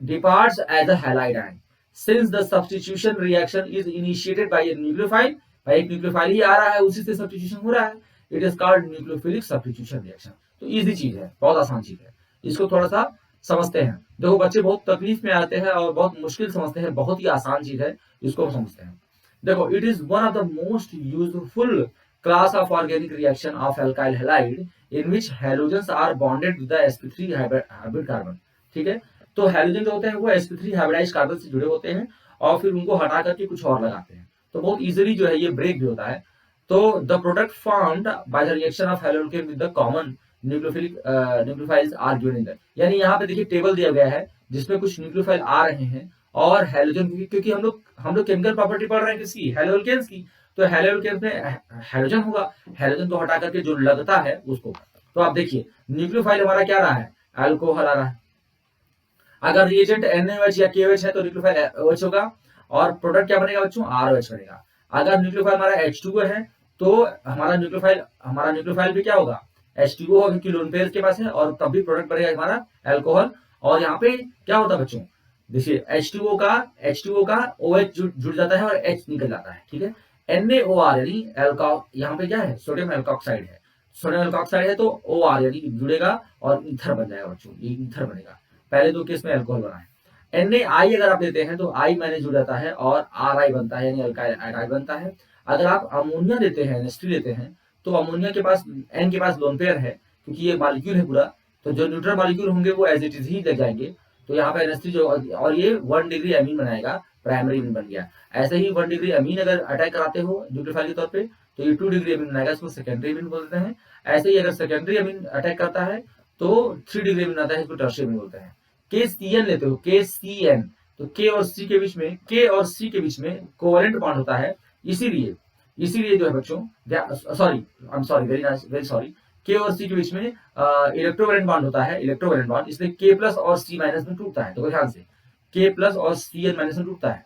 departs as a halide ion since the substitution reaction is initiated by a nucleophile, भाई एक न्यूक्लियोफाइल ही आ रहा है, उसी से सब्स्टिट्यूशन हो रहा है, it is called nucleophilic substitution reaction. तो इजी चीज है, बहुत आसान चीज है, इसको थोड़ा सा समझते हैं। देखो बच्चे बहुत तकलीफ में आते हैं और बहुत मुश्किल समझते हैं, बहुत ही आसान चीज है, इसको समझते हैं। देखो it is one of the most useful class of organic reaction of alkyl halide in which halogens are bonded with the sp3 hybrid carbon. ठीक है, तो हैलोजन जो होते हैं वो sp3 हाइब्रिडाइज्ड कार्बन से जुड़े होते हैं और फिर उनको हटा करके कुछ और लगाते हैं, तो बहुत इजीली जो है ये ब्रेक भी होता है। तो the product formed by the reaction of haloalkane with the common nucleophilic nucleophiles are given in that, यानी यहाँ पे देखिए टेबल दिया गया है जिसमें कुछ न्यूक्लियोफाइल आ रहे हैं और हैलोजन, क्योंकि हम लोग केमिकल प्रॉपर्टी पढ़ रहे हैं किसकी, हैलोकेन्स की, तो हैलोकेन्स में हैलोजन होगा, हैलोजन को हटा करके जो लगता है उसको। तो आप देखिए न्यूक्लियोफाइल हमारा क्या रहा है, अल्कोहल आ रहा है, अगर रिएजेंट NaOH या KOH है तो न्यूक्लियोफाइल OH होगा और प्रोडक्ट क्या बनेगा बच्चों, ROH बनेगा। अगर न्यूक्लियोफाइल हमारा H2O है तो हमारा न्यूक्लियोफाइल भी क्या होगा, H2O होगा, क्योंकि लोन पेयर के पास है, और तब भी प्रोडक्ट बनेगा हमारा अल्कोहल। और यहाँ पे क्या होता है बच्चों, देखिए H2O का OH जुड़ जाता है और H निकल जाता है। ठीक है, NaOR यानी अल्कोहल, यहाँ पे क्या है, सोडियम एल्कोक्साइड है, सोडियम एल्कोक्साइड है तो OR यानी जुड़ेगा और ईथर बन जाएगा बच्चों, ये ईथर बनेगा। पहले दो केस में अल्कोहल बना है। NaI अगर आप देते हैं तो I माइनस जुड़ जाता है और RI बनता है, यानी अल्काइल आइडाइड बनता है। अगर आप अमोनिया देते हैं, NH3 देते हैं, तो अमोनिया के पास N के पास लोन पेयर है, क्योंकि ये मॉलिक्यूल है पूरा, तो जो न्यूट्रल मॉलिक्यूल होंगे वो एज इट इज ही लग जाएंगे, तो यहाँ पे NH3 जो, और ये 1 डिग्री अमीन बनाएगा, प्राइमरी अमीन बन गया। ऐसे ही 1 डिग्री अमीन अगर अटैक कराते हो न्यूक्लियोफाइल के तौर पे तो ये 2 डिग्री अमीन बनाएगा, इसको सेकेंडरी अमीन बोलते हैं। ऐसे ही अगर सेकेंडरी अमीन अटैक करता है तो 3 डिग्री अमीन आता है, इसको टर्शियरी अमीन बोलते हैं। KCN लेते हो, KCN, तो K और C के बीच में कोवेलेंट बॉन्ड होता है, इसीलिए जो है बच्चों, वेरी सॉरी, K और C के बीच में इलेक्ट्रोवेलेंट बॉन्ड होता है, इलेक्ट्रोवेलेंट बॉन्ड, इसलिए K प्लस और C माइनस में टूटता है। तो ध्यान से K प्लस और Cn माइनस में टूटता है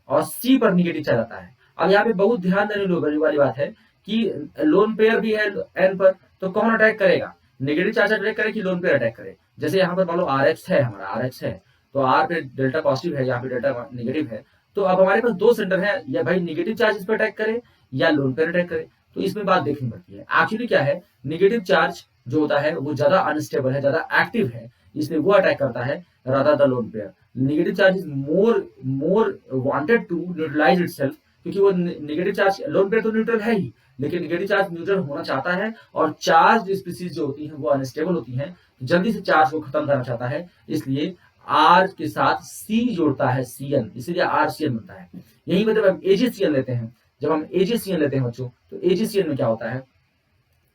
और C पर निगेटिव चार्ज आता है। अब यहाँ पे बहुत ध्यान देने वाली बात है कि लोन पेयर भी है N पर, तो कौन अटैक करेगा, नेगेटिव चार्ज अटैक करे कि लोन पेयर अटैक करे। जैसे यहाँ पर मान लो RH है, हमारा RH है, तो R पे डेल्टा पॉजिटिव है, यहाँ पे डेल्टा नेगेटिव है, तो अब हमारे पास दो सेंटर है, या भाई नेगेटिव चार्ज इस पर अटैक करे या लोन पेयर अटैक करे। तो इसमें बात देखनी पड़ती है, एक्चुअली क्या है, नेगेटिव चार्ज जो होता है वो ज्यादा अनस्टेबल है, ज्यादा एक्टिव है, इसलिए वो अटैक करता है rather the lone pair. Negative charge is more wanted to neutralise itself, क्योंकि वो नेगेटिव चार्ज, लोन पेयर तो न्यूट्रल है ही, लेकिन नेगेटिव चार्ज न्यूट्रल होना चाहता है, और चार्ज स्पीसीज जो होती हैं वो अनस्टेबल होती हैं, जल्दी से चार्ज को खत्म करना चाहता है, इसलिए R के साथ C जोड़ता है, Cn, इसीलिए RCN बनता है। यही मतलब हम AgCN लेते हैं, जब हम AgCN लेते हैं बच्चों, तो AgCN में क्या होता है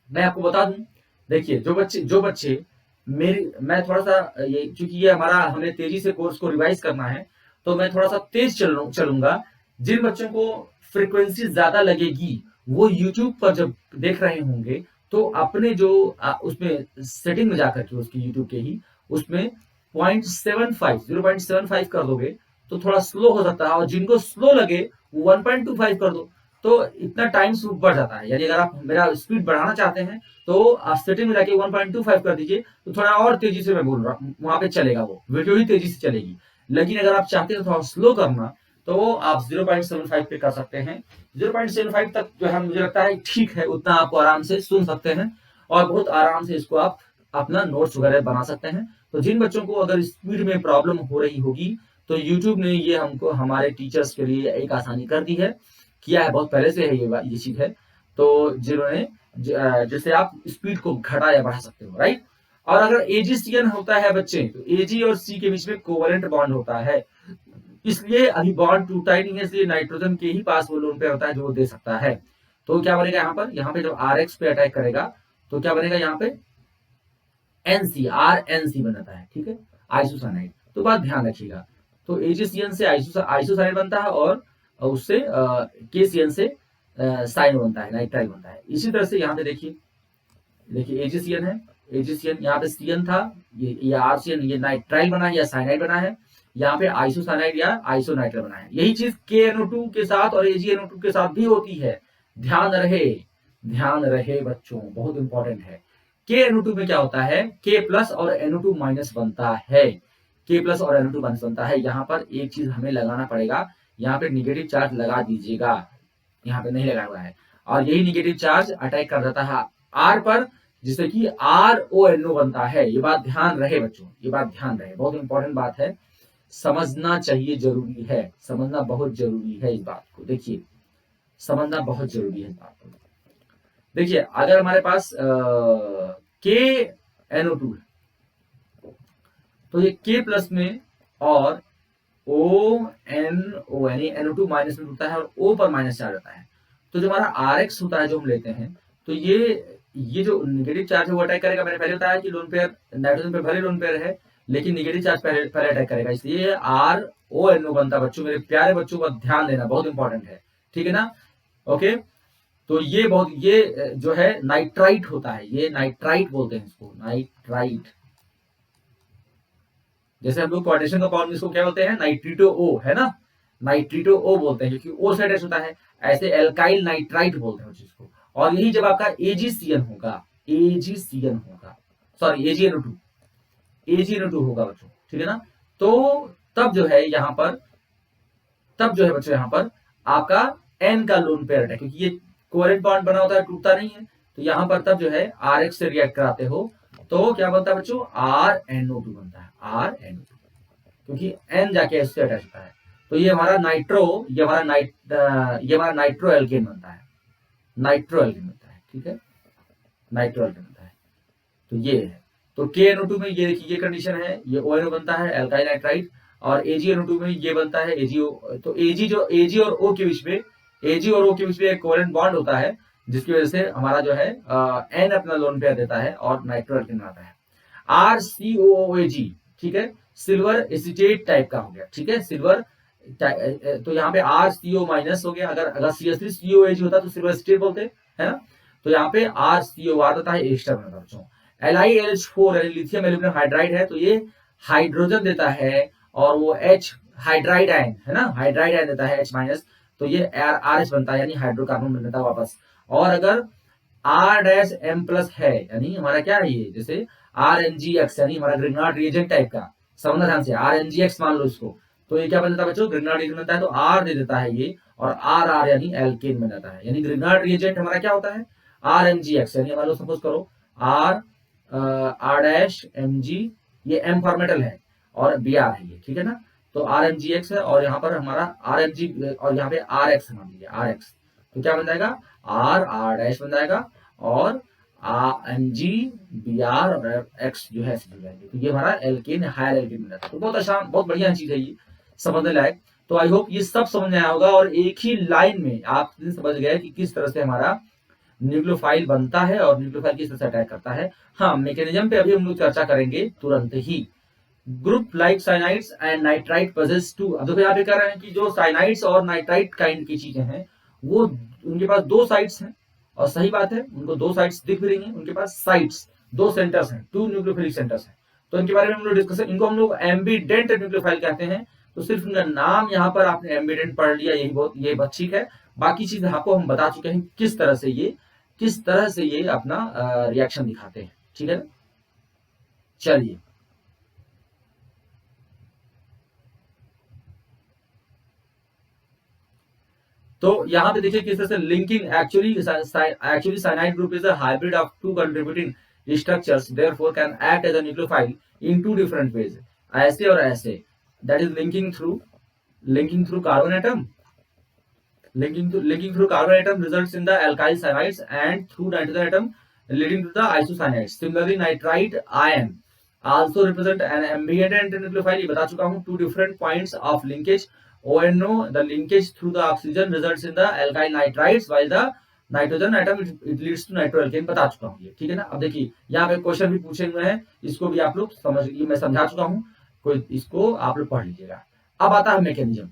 मैं आपको बता दूं। देखिए जो बच्चे मैं थोड़ा सा ये, चूंकि ये हमें तेजी से कोर्स को रिवाइज करना है, तो मैं थोड़ा सा तेज चलूंगा। जिन बच्चों को फ्रीक्वेंसी ज्यादा लगेगी वो यूट्यूब पर जब देख रहे होंगे तो अपने जो उसमें सेटिंग में जाकर के उसकी यूट्यूब के ही उसमें 0.75 कर दोगे तो थोड़ा स्लो हो सकता है, और जिनको स्लो लगे वो 1.25 कर दो, तो इतना टाइम बढ़ जाता है। यानी अगर आप मेरा स्पीड बढ़ाना चाहते हैं तो आप सेटिंग में जाके 1.25 कर दीजिए, तो थोड़ा और तेजी से मैं बोल रहा हूँ वहां पे चलेगा, वो वीडियो ही तेजी से चलेगी। लेकिन अगर आप चाहते हैं थोड़ा स्लो करना तो आप 0.75 पे कर सकते हैं। 0.75 तक जो है मुझे लगता है ठीक है, उतना आपको आराम से सुन सकते हैं और बहुत आराम से इसको आप अपना नोट्स वगैरह बना सकते हैं। तो जिन बच्चों को अगर स्पीड में प्रॉब्लम हो रही होगी तो YouTube ने ये हमको हमारे टीचर्स के लिए एक आसानी कर दी है, किया है, बहुत पहले से है ये चीज है। तो जिन्होंने जैसे आप स्पीड को घटा या बढ़ा सकते हो, राइट। और अगर AgCN होता है बच्चे, तो Ag और C के बीच में कोवलेंट बॉन्ड होता है, इसलिए अभी बॉन्ड टूटा ही नहीं है, इसलिए नाइट्रोजन के ही पास वो लोन पेयर होता है जो वो दे सकता है। तो क्या बनेगा यहाँ पे जब RX पे अटैक करेगा तो क्या बनेगा यहाँ पे RNC बनाता है, ठीक है, आइसोसाइनाइड। तो बात ध्यान रखिएगा। तो AgCN से आइसोसाइनाइड बनता है और उससे KCN से साइन बनता है, नाइट्राइल बनता है। इसी तरह से यहाँ पे देखिए AgCN है, AgCN यहाँ पे CN था, ये RCN, ये नाइट्राइल बना है या साइनाइड बना है, यहाँ पे आइसोसाइनाइड या आइसोनाइट्राइल बना है। यही चीज KNO2 के साथ और AgNO2 के साथ भी होती है। ध्यान रहे बच्चों, बहुत इंपॉर्टेंट है। KNO2 में क्या होता है, K प्लस और NO2 माइनस बनता है, K प्लस और NO2 माइनस बनता है। यहाँ पर एक चीज हमें लगाना पड़ेगा, यहाँ पे निगेटिव चार्ज लगा दीजिएगा, यहाँ पे नहीं लगा हुआ है, और यही निगेटिव चार्ज अटैक कर देता है R पर, जिससे कि RONO बनता है। ये बात ध्यान रहे बच्चों, ये बात ध्यान रहे, बहुत इंपॉर्टेंट बात है, समझना चाहिए, जरूरी है, समझना बहुत जरूरी है इस बात को। देखिए समझना बहुत जरूरी है इस बात को। देखिए अगर हमारे पास KNO2 है तो ये K प्लस में और ONO यानी NO2 माइनस में होता है और O पर माइनस चार्ज होता है। तो जो हमारा RX होता है जो हम लेते हैं, तो ये जो निगेटिव चार्ज है वो अटैक करेगा। मैंने पहले बताया कि लोन पेयर नाइट्रोजन पे भले लोन पेयर है लेकिन निगेटिव चार्ज पहले अटैक करेगा, इसलिए RONO बनता। बच्चों, मेरे प्यारे बच्चों का ध्यान देना बहुत इंपॉर्टेंट है, ठीक है ना। ओके, तो ये जो है नाइट्राइट होता है, ये नाइट्राइट बोलते हैं इसको, नाइट्राइट। जैसे हम लोग कोऑर्डिनेशन कंपाउंड इसको क्या बोलते हैं, नाइट्रिटो O, है ना, नाइट्रिटो O बोलते हैं क्योंकि O से अटैच होता है। ऐसे एल्काइल नाइट्राइट बोलते हैं उस चीज को। और यही जब आपका AgCN होगा, सॉरी AgNO2 होगा बच्चों, ठीक है ना। तो तब जो है यहाँ पर बच्चों यहाँ पर आपका N का लोन पेयर अटैक, क्योंकि ये कोवेलेंट बॉन्ड बना होता है, टूटता नहीं है, तो यहाँ पर तब जो है RX से रिएक्ट कराते हो तो क्या बनता है बच्चों, RNO2 बनता है, RNO2, क्योंकि N जाके इससे अटैच होता है। तो ये हमारा नाइट्रो एल्केन बनता है, ठीक है, नाइट्रो एल्केन बनता है। तो ये है, तो KNO2 में ये देखिए ये कंडीशन है, ये ONO बनता है, एल्काइल नाइट्राइट, और AgNO2 में ये बनता है AgO। तो AG और O के बीच में, AG और O के बीच में एक कोवेलेंट बॉन्ड होता है, जिसकी वजह से हमारा जो है N अपना लोन पेयर देता है और नाइट्रो एल्केन बनाता है। RCOOAG, ठीक है, सिल्वर एसिटेट टाइप का हो गया, ठीक है, सिल्वर। तो यहाँ पे RCO माइनस हो गया, अगर CH3COAG होता तो सिल्वर एसिटेट बोलते, है ना। तो यहाँ पे RCOR देता है, एस्टर बनता है बच्चों। LiLH4 यानी लिथियम एल्यूमिनियम हाइड्राइड है, तो ये हाइड्रोजन देता है, और वो H हाइड्राइड आयन है ना, हाइड्राइड आयन देता है H माइनस, तो ये RH बनता है, यानी हाइड्रोकार्बन बन जाता है वापस। और अगर R-M प्लस है, यानी हमारा क्या है ये, जैसे RNGX यानी हमारा ग्रिग्नार्ड रिएजेंट टाइप का, समझना ध्यान से, RNGX मान लो इसको, तो ये क्या बन जाता है बच्चों, ग्रिग्नार्ड रिएजेंट बनता है, तो R दे देता है ये, और RR यानी एल्केन बन जाता है। यानी ग्रिग्नार्ड रिएजेंट हमारा क्या होता है, RNGX, यानी मान लो सपोज करो R-MG, ये M फॉर्मेटल है और Br है ये, ठीक है ना। तो RMGX है और यहाँ पर हमारा RMG और यहाँ पे RX मान लीजिए, RX, तो क्या बन जाएगा, R बन जाएगा, और MG Br और X जो है जुड़ जाएंगे, तो ये हमारा एल्केन, हायर एल्केन बन जाता है। तो बहुत आसान, बहुत बढ़िया चीज है ये, समझने लायक। तो आई होप ये सब समझ में आया होगा, और एक ही लाइन में आप समझ गए कि किस तरह से हमारा न्यूक्लियोफाइल बनता है और न्यूक्लियोफाइल किस तरह से अटैक करता है। हाँ, मैकेनिज्म पे अभी हम लोग चर्चा करेंगे तुरंत ही। Group like cyanides and nitrite possess two. अब देखो यहाँ पे कह रहे हैं कि जो साइनाइड्स और नाइट्राइट काइंड की चीजें हैं वो उनके पास दो साइड्स हैं, और सही बात है, उनको दो साइड्स दिख भी रही हैं, उनके पास साइड्स दो सेंटर्स हैं, टू न्यूक्लियोफिलिक सेंटर्स हैं। तो इनके बारे में हम लोग डिस्कशन, इनको हम लोग एम्बिडेंट न्यूक्लियोफाइल कहते हैं। तो सिर्फ इनका नाम यहाँ पर आपने एम्बिडेंट पढ़ लिया, यही बहुत ठीक है। बाकी चीज आपको हम बता चुके हैं किस तरह से ये अपना रिएक्शन दिखाते हैं, ठीक है ना। चलिए, तो यहाँ पे देखिए किस तरह से linking actually cyanide group is a hybrid of two contributing structures, therefore can act as a nucleophile in two different ways, ऐसे और ऐसे। That is linking through carbon atom, linking through carbon atom results in the alkyl cyanides, and through nitrogen atom leading to the isocyanides. Similarly, nitrite ion also represent an ambient nucleophile, ये बता चुका हूँ। Two different points of linkage, ONO, the linkage through the oxygen results in the alkyl nitrides, while the nitrogen atom it leads to nitroalkane, बता चुका हूँ ये, ठीक है ना। अब देखिए यहाँ पे क्वेश्चन भी पूछे हुए हैं, इसको भी आप लोग समझ, ये मैं समझा चुका हूँ, कोई इसको आप लोग पढ़ लीजिएगा। अब आता है मैकेनिज्म।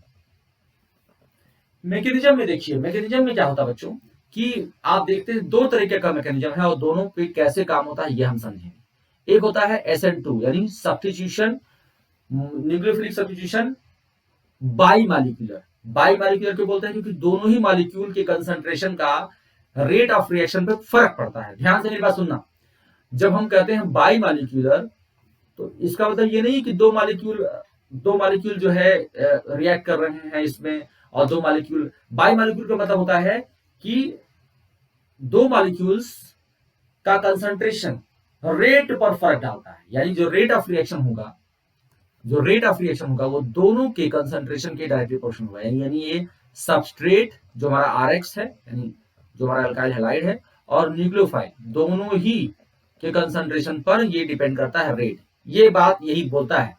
मैकेनिज्म में देखिए, मैकेनिज्म में क्या होता है बच्चों कि आप देखते हैं दो तरीके का मैकेनिज्म है, और दोनों पे कैसे काम होता है ये हम समझेंगे। एक होता है SN2 यानी substitution, nucleophilic substitution by molecular क्यों बोलते हैं, क्योंकि दोनों ही मालिक्यूल के कंसंट्रेशन का रेट ऑफ रिएक्शन पे फर्क पड़ता है। ध्यान से मेरी बात सुनना, जब हम कहते हैं बाई मालिक्यूलर, तो इसका मतलब ये नहीं कि दो मालिक्यूल जो है रिएक्ट कर रहे हैं इसमें, और दो मालिक्यूल। बाई मालिक्यूल का मतलब होता है कि दो मालिक्यूल्स का कंसंट्रेशन रेट पर फर्क डालता है, यानी जो रेट ऑफ रिएक्शन होगा वो दोनों के कंसंट्रेशन के डायरेक्टली प्रोपोर्शनल होगा। यानी ये सबस्ट्रेट जो हमारा RX है, यानी जो हमारा अल्काइल हैलाइड है, और न्यूक्लियोफाइल दोनों ही के कंसंट्रेशन पर ये डिपेंड करता है रेट। ये बात यही बोलता है,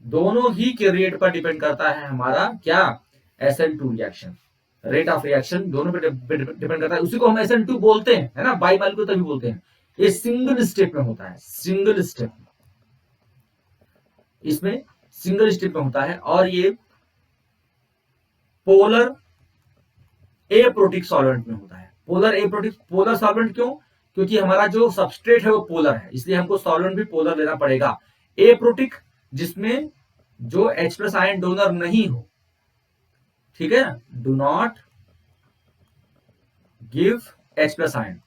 दोनों ही के रेट पर डिपेंड करता है हमारा क्या, SN2 reaction, rate of reaction दोनों पर डिपेंड करता है। उसी को हम SN2 बोलते हैं, है ना, बाई मालिक्यूल तभी बोलते हैं। ये सिंगल स्टेप में होता है, इसमें सिंगल स्टेप में होता है, और ये पोलर एप्रोटिक सॉल्वेंट में होता है। पोलर सॉल्वेंट क्यों, क्योंकि हमारा जो सबस्ट्रेट है वो पोलर है, इसलिए हमको सॉल्वेंट भी पोलर लेना पड़ेगा। एप्रोटिक जिसमें जो H+ आयन डोनर नहीं हो, ठीक है, do not give H+ ion,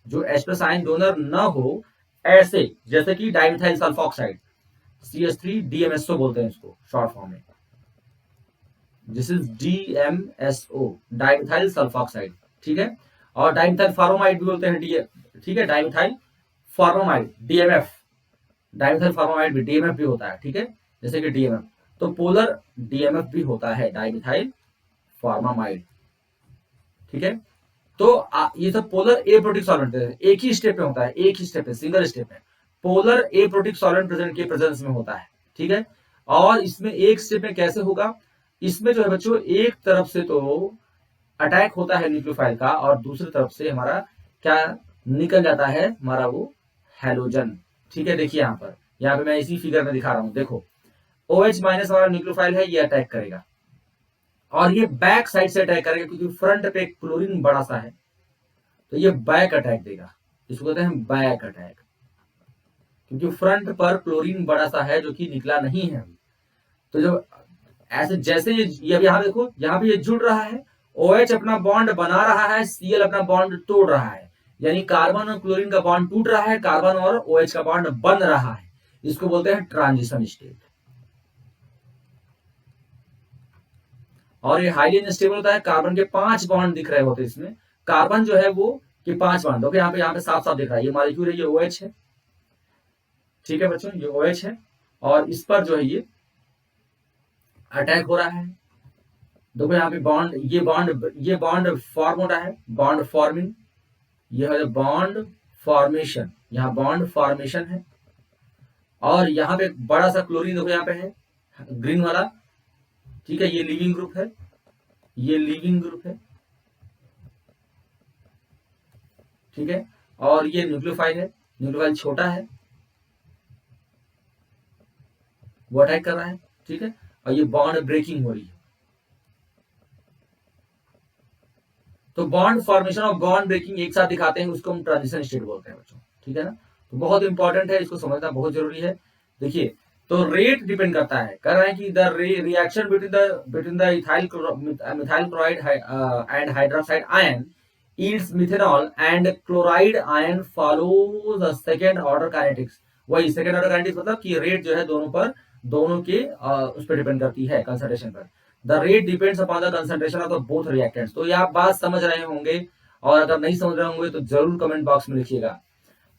जो H+ आयन डोनर न हो, ऐसे जैसे कि डाइमिथाइल सल्फॉक्साइड CH3 DMSO बोलते हैं इसको शॉर्ट फॉर्म में, this is DMSO, dimethyl sulphoxide, ठीक है। और डाइमिथाइल फॉर्मामाइड भी बोलते हैं, ठीक है, dimethyl formamide DMF, dimethyl formamide भी DMF भी होता है, ठीक है, जैसे कि DMF, तो पोलर DMF भी होता है, डाइमिथाइल फॉर्मामाइड, ठीक है। तो ये सब पोलर एप्रोटिक सॉल्वेंट है, एक ही स्टेप में होता है, एक ही स्टेप है, सिंगल स्टेप है, पोलर एप्रोटिक सॉल्वेंट प्रेजेंट के प्रेजेंस में होता है, ठीक है। और इसमें एक स्टेप में कैसे होगा, इसमें जो है बच्चों एक तरफ से तो अटैक होता है न्यूक्लियोफाइल का, और दूसरी तरफ से हमारा क्या निकल जाता है, हमारा वो हैलोजन, ठीक है। देखिए यहाँ पे मैं इसी फिगर में दिखा रहा हूं, देखो OH- हमारा न्यूक्लियोफाइल है, ये अटैक करेगा, और ये बैक साइड से अटैक करेगा, क्योंकि फ्रंट पे क्लोरीन बड़ा सा है, तो ये बैक अटैक देगा, इसको कहते हैं बैक अटैक, क्योंकि फ्रंट पर क्लोरीन बड़ा सा है जो कि निकला नहीं है। तो जब ऐसे जैसे ये यहाँ देखो, यहाँ पे ये जुड़ रहा है, OH अपना बॉन्ड बना रहा है, Cl अपना बॉन्ड तोड़ रहा है, यानी कार्बन और क्लोरीन का बॉन्ड टूट रहा है, कार्बन और OH का बॉन्ड बन रहा है, इसको बोलते हैं ट्रांजिशन स्टेट। और ये हाईली अनस्टेबल होता है, कार्बन के 5 बॉन्ड दिख रहे होते हैं इसमें, कार्बन जो है वो कि 5 बॉन्ड, ओके, यहाँ पे साफ साफ दिख रहा है, ये मॉलिक्यूल है, ये OH है, ठीक है बच्चों, ये OH है, और इस पर जो है ये अटैक हो रहा है। देखो यहाँ पे ये बॉन्ड फॉर्म हो रहा है, बॉन्ड फॉर्मिंग, ये है बॉन्ड फॉर्मेशन, यहाँ बॉन्ड फॉर्मेशन है, और यहाँ पे बड़ा सा क्लोरीन देखो यहाँ पे है, ग्रीन वाला, ठीक है, ये लीविंग ग्रुप है, ये लीविंग ग्रुप है, ठीक है, और ये न्यूक्लियोफाइल है, न्यूक्लियोफाइल छोटा है, वो अटैक कर रहा है, ठीक है, और ये बॉन्ड ब्रेकिंग हो रही है। तो बॉन्ड फॉर्मेशन और बॉन्ड ब्रेकिंग एक साथ दिखाते हैं, उसको हम ट्रांजिशन स्टेट बोलते हैं बच्चों, ठीक है ना। तो बहुत इंपॉर्टेंट है, इसको समझना बहुत जरूरी है। देखिए, तो रेट डिपेंड करता है, कह रहा है कि the reaction between the ethyl chloride and hydroxide ion yields methanol and chloride ion follows the second order kinetics। वही सेकंड ऑर्डर काइनेटिक्स मतलब कि रेट जो है दोनों के उस पर डिपेंड करती है कंसंट्रेशन पर। The rate depends upon the concentration of the both reactants. तो ये आप बात समझ रहे होंगे, और अगर नहीं समझ रहे होंगे तो जरूर कमेंट बॉक्स में लिखिएगा।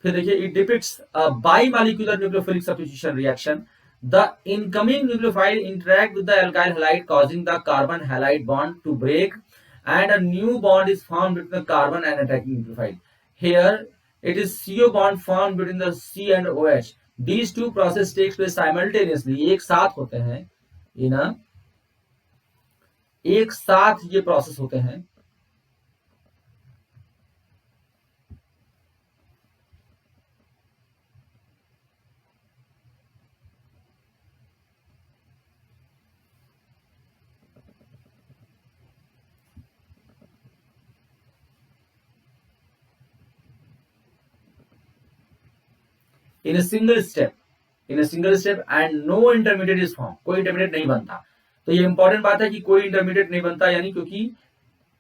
फिर देखिए, it depicts bimolecular nucleophilic substitution reaction. The incoming nucleophile interact with the alkyl halide causing the carbon halide bond to break and a new bond is formed between the carbon and attacking nucleophile. Here it is CO bond formed between the C and OH. These two process takes place simultaneously, एक साथ होते हैं, एक साथ ये प्रोसेस होते हैं। In a single step and no intermediate is form, कोई इंटरमीडिएट नहीं बनता। तो ये इंपॉर्टेंट बात है कि कोई इंटरमीडिएट नहीं बनता, यानी क्योंकि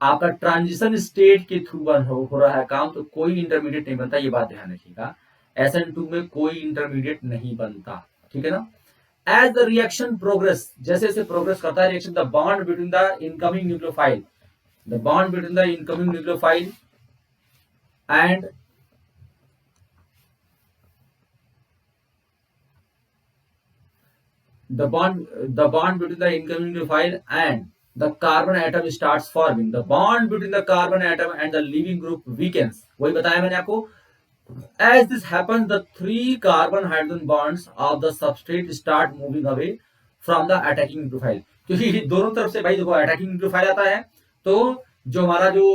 आपका ट्रांजिशन स्टेट के थ्रू हो रहा है काम, तो कोई इंटरमीडिएट नहीं बनता, ये बात ध्यान रखिएगा। SN2 में कोई इंटरमीडिएट नहीं बनता, ठीक है ना। एज द रिएक्शन प्रोग्रेस, जैसे जैसे प्रोग्रेस करता है reaction, the bond between the incoming nucleophile and the bond between the incoming nucleophile and the carbon atom starts forming. The bond between the carbon atom and the leaving group weakens. वही बताया मैंने आपको। As this happens, the 3 carbon hydrogen bonds of the substrate start moving away from the attacking nucleophile। क्योंकि दोनों तरफ से भाई देखो अटैकिंग न्यूक्लियोफाइल आता है, तो जो हमारा जो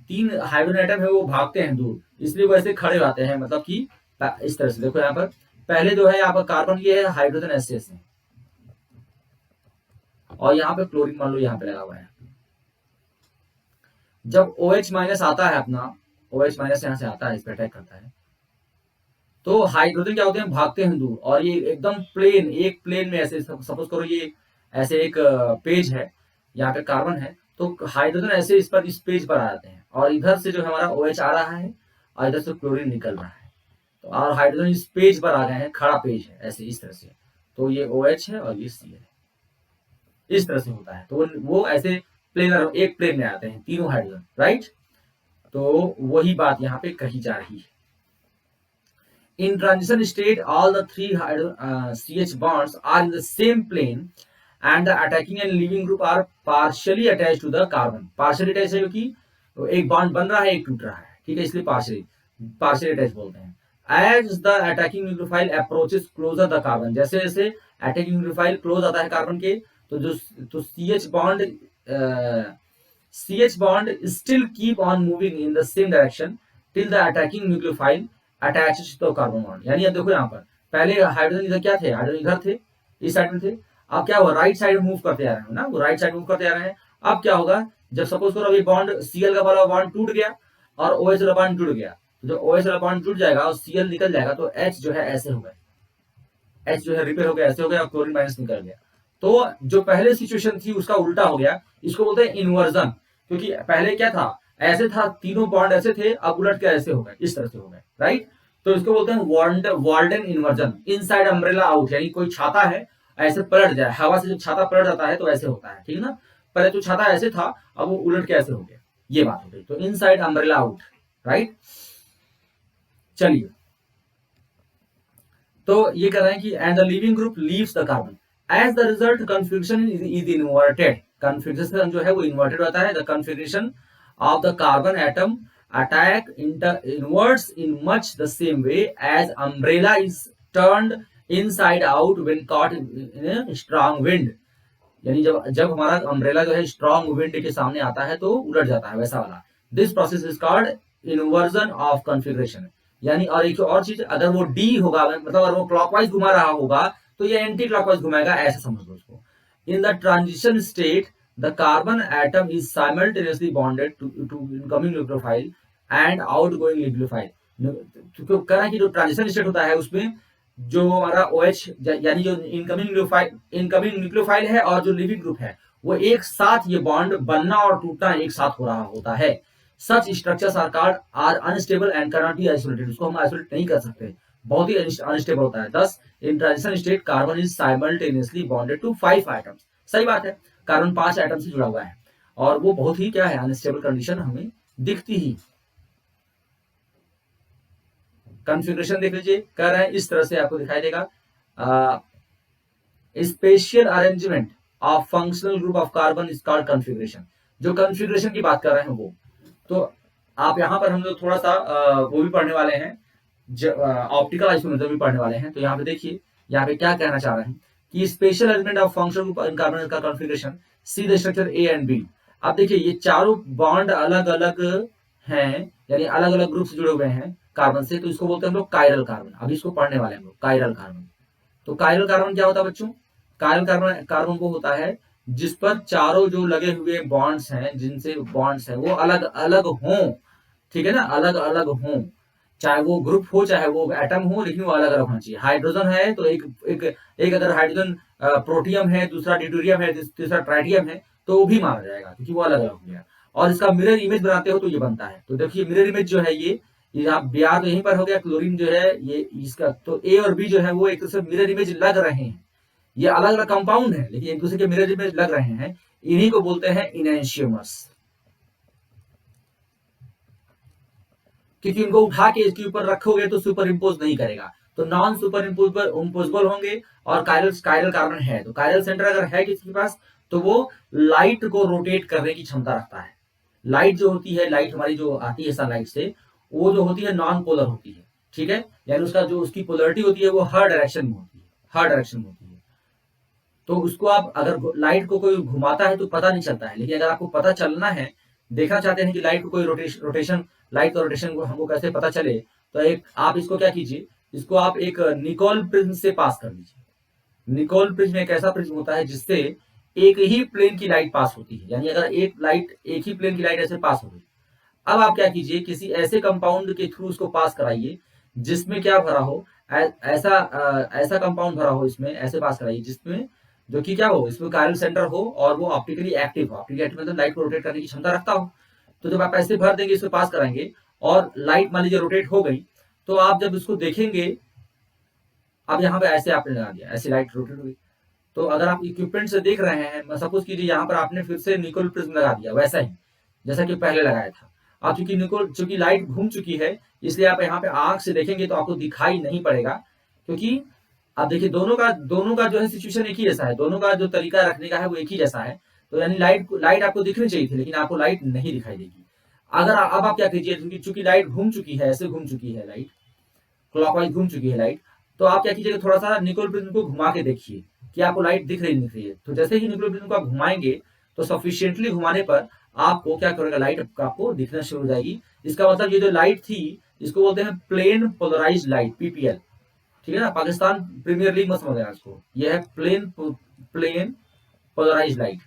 3 हाइड्रोजन एटम है वो भागते हैं दूर, इसलिए वैसे खड़े हो जाते हैं, मतलब कि इस तरह से। देखो यहाँ पर पहले जो है यहाँ पर कार्बन, ये है हाइड्रोजन एसएस है, और यहाँ पे क्लोरीन मान लो यहाँ पे लगा हुआ है। जब OH माइनस आता है अपना, OH माइनस यहाँ से आता है, इस पे अटैक करता है, तो हाइड्रोजन क्या होते हैं, भागते हैं दूर, और ये एकदम प्लेन, एक प्लेन में ऐसे, सपोज करो ये ऐसे एक पेज है, यहाँ पे कार्बन है, तो हाइड्रोजन ऐसे इस पेज पर आ जाते हैं, और इधर से जो हमारा OH आ रहा है और इधर से क्लोरीन निकल रहा है, तो और हाइड्रोजन इस पेज पर आ गए हैं, खड़ा पेज है ऐसे, इस तरह से। तो ये OH है और ये C है, इस तरह से होता है। तो वो ऐसे प्लेनर, एक प्लेन में आते हैं तीनों हाइड्रोजन, राइट। तो वही बात यहाँ पे कही जा रही है। In transition state, all the 3 CH bonds are in the same plane and the attacking and leaving group are partially attached to the carbon। partially attached है क्योंकि एक बॉन्ड बन रहा है, एक टूट रहा है, ठीक है, इसलिए partially attached बोलते हैं। As the attacking nucleophile approaches closer the carbon, जैसे जैसे attacking nucleophile क्लोज आता है कार्बन के, तो CH bond still keep on moving in the same direction till the attacking nucleophile attaches to the carbon bond। यानी अब देखो यहाँ पर पहले हाइड्रोजन इधर क्या थे, हाइड्रोजन इधर थे, इस साइड में थे, अब क्या हुआ, राइट साइड मूव करते आ रहे हैं ना, वो राइट साइड मूव करते आ रहे हैं। अब क्या होगा, जब सपोज करो अभी बॉन्ड Cl का वाला बॉन्ड टूट गया और OH वाला बॉन्ड जुड़ गया, तो जब OH वाला बॉन्ड जुड़ जाएगा और Cl निकल जाएगा, तो H जो है ऐसे हो गया, H जो है रिपेयर हो गया, ऐसे हो गया, और क्लोरीन माइनस निकल गया। तो जो पहले सिचुएशन थी उसका उल्टा हो गया, इसको बोलते हैं इन्वर्जन। क्योंकि पहले क्या था, ऐसे था, तीनों बॉन्ड ऐसे थे, अब उलट के ऐसे हो गए, इस तरह से हो गए, राइट। तो इसको बोलते हैं Walden inversion. Inside umbrella out, यानी कोई छाता है ऐसे पलट जाए, हवा से जब छाता पलट जाता है तो ऐसे होता है, ठीक है ना। पहले तो छाता ऐसे था, अब वो उलट के ऐसे हो गया, ये बात हो गई। तो इनसाइड अम्ब्रेला आउट, राइट। चलिए, तो ये कह रहे हैं कि and the living group leaves the carbon, as the result configuration is inverted. Configuration जो है वो इन्वर्टेड होता है। The configuration of the carbon atom attack inwards in much the same way as umbrella is turned inside out when caught in a strong wind। यानी जब हमारा अम्ब्रेला जो है स्ट्रॉन्ग विंड के सामने आता है तो उलट जाता है, वैसा वाला। This process is called inversion of configuration, यानी और एक और चीज, अगर वो डी होगा मतलब अगर वो क्लॉकवाइज घुमा रहा होगा तो ये एंटी क्लॉकवाइज घुमाएगा, ऐसा समझ लो उसको। In the transition state the carbon atom is simultaneously bonded to incoming nucleophile and outgoing nucleophile. तो कह रहा है कि जो ट्रांजिशन स्टेट होता है उसमें जो हमारा OH यानी जो इनकमिंग न्यूक्लियोफाइल है और जो लिविंग ग्रुप है वो एक साथ ये बॉन्ड बनना और टूटना एक साथ हो रहा होता है। Such structures are unstable and cannot be isolated, उसको हम आइसोलेट नहीं कर सकते, बहुत ही अनस्टेबल होता है। Thus in transition state carbon is simultaneously bonded to 5 items. सही बात है, कार्बन 5 आइटम से जुड़ा हुआ है और वो बहुत ही क्या है, अनस्टेबल कंडीशन हमें दिखती ही। कॉन्फ़िगरेशन देख लीजिए, कह रहे हैं इस तरह से आपको दिखाई देगा। Spatial arrangement of functional group of carbon is called configuration. जो कॉन्फ़िगरेशन की बात कर रहे हैं वो, तो आप यहाँ पर हम लोग थोड़ा सा वो भी पढ़ने वाले हैं, ऑप्टिकल आइसोमेरिज्म भी पढ़ने वाले हैं। तो यहाँ पे देखिए, यहाँ पे क्या कहना चाह रहे हैं कि special arrangement of functional group in carbon का configuration, see the structure A and B. आप देखिए ये चारों बॉन्ड अलग अलग हैं, यानी अलग अलग ग्रुप से जुड़े हुए हैं कार्बन से, तो इसको बोलते हैं हम लोग कायरल कार्बन। अभी इसको पढ़ने वाले हैं हम लोग, कायरल कार्बन। तो कायरल कार्बन क्या होता है बच्चों? कायरल कार्बन कार्बन वो होता है जिस पर चारों जो लगे हुए बॉन्ड्स हैं, जिनसे बॉन्ड्स हैं वो अलग अलग हों, ठीक है ना, अलग अलग हों, चाहे वो ग्रुप हो चाहे वो एटम हो, लेकिन वो अलग अलग होना चाहिए। हाइड्रोजन है तो एक अगर हाइड्रोजन प्रोटियम है, दूसरा ड्यूटेरियम है, तीसरा ट्राइटियम है, तो वो भी माना जाएगा क्योंकि वो अलग अलग हो गया। और इसका मिरर इमेज बनाते हो तो ये बनता है। तो देखिए मिरर इमेज जो है ये आप ब्याह तो यहीं पर हो गया, क्लोरीन जो है ये इसका, तो ए और बी जो है वो एक दूसरे मिरर इमेज लग रहे हैं। ये अलग अलग कंपाउंड है लेकिन एक दूसरे के मिरर इमेज लग रहे हैं, इन्हीं को बोलते हैं इनैंशियमर्स। क्योंकि उनको उठा के इसके ऊपर रखोगे तो सुपर इम्पोज नहीं करेगा, तो नॉन सुपर इम्पोजेबल होंगे। और कायरल कार्बन है तो कायरल सेंटर अगर है किसी के पास तो वो लाइट को रोटेट करने की क्षमता रखता है। लाइट जो होती है, लाइट हमारी जो आती है सनलाइट से, वो जो होती है नॉन पोलर होती है, ठीक है, यानी उसका जो उसकी पोलरिटी होती है वो हर डायरेक्शन में होती है, हर डायरेक्शन में होती है। तो उसको आप अगर लाइट को कोई घुमाता है तो पता नहीं चलता है, लेकिन अगर आपको पता चलना है, देखना चाहते हैं कि लाइट को कोई रोटेशन लाइट का रोटेशन को हमको कैसे पता चले, तो एक आप इसको क्या कीजिए, इसको आप एक निकोल प्रिज्म से पास कर लीजिए। निकोल प्रिज्म एक ऐसा प्रिज्म होता है जिससे एक ही प्लेन की लाइट पास होती है, यानी अगर एक ही प्लेन की लाइट ऐसे पास हो गई। अब आप क्या कीजिए, किसी ऐसे कंपाउंड के थ्रू उसको पास कराइए जिसमें क्या भरा हो, ऐसा कंपाउंड भरा हो इसमें, ऐसे पास कराइए जिसमें जो कि क्या हो, इसमें कायरल सेंटर हो और वो ऑप्टिकली एक्टिव हो। ऑप्टिकली एक्टिव मतलब लाइट को रोटेट करने की क्षमता रखता हो। तो जब आप ऐसे भर देंगे, इसको पास कराएंगे और लाइट मान लीजिए रोटेट हो गई, तो आप जब इसको देखेंगे, अब यहाँ पे ऐसे आपने लगा दिया, ऐसे लाइट रोटेट हो गई, तो अगर आप इक्विपमेंट से देख रहे हैं, सपोज कीजिए यहाँ पर आपने फिर से निकोल प्रिज्म लगा दिया वैसा ही जैसा कि पहले लगाया था। अब चूंकि लाइट घूम चुकी है, इसलिए आप यहाँ पे आंख से देखेंगे तो आपको दिखाई नहीं पड़ेगा, क्योंकि आप देखिए दोनों का जो है सिचुएशन एक ही जैसा है, दोनों का जो तरीका रखने का है वो एक ही जैसा है। तो यानी लाइट आपको दिखनी चाहिए थी, लेकिन आपको लाइट नहीं दिखाई देगी। अगर अब आप क्या कीजिए, चूंकि लाइट घूम चुकी है, ऐसे घूम चुकी है लाइट, क्लॉकवाइज घूम चुकी है लाइट, तो आप क्या कीजिएगा, थोड़ा सा निकोल प्रिज्म को घुमा के देखिए कि आपको लाइट दिख रही है। तो जैसे ही निकोल प्रिज्म को आप घुमाएंगे तो सफिशियंटली घुमाने पर आपको क्या करेगा, लाइट आपको दिखना शुरू हो जाएगी। इसका मतलब ये जो लाइट थी इसको बोलते हैं प्लेन पोलराइज्ड लाइट, PPL, ठीक है ना। पाकिस्तान प्रीमियर लीग मत समझ इसको, यह है प्लेन पोलराइज्ड लाइट।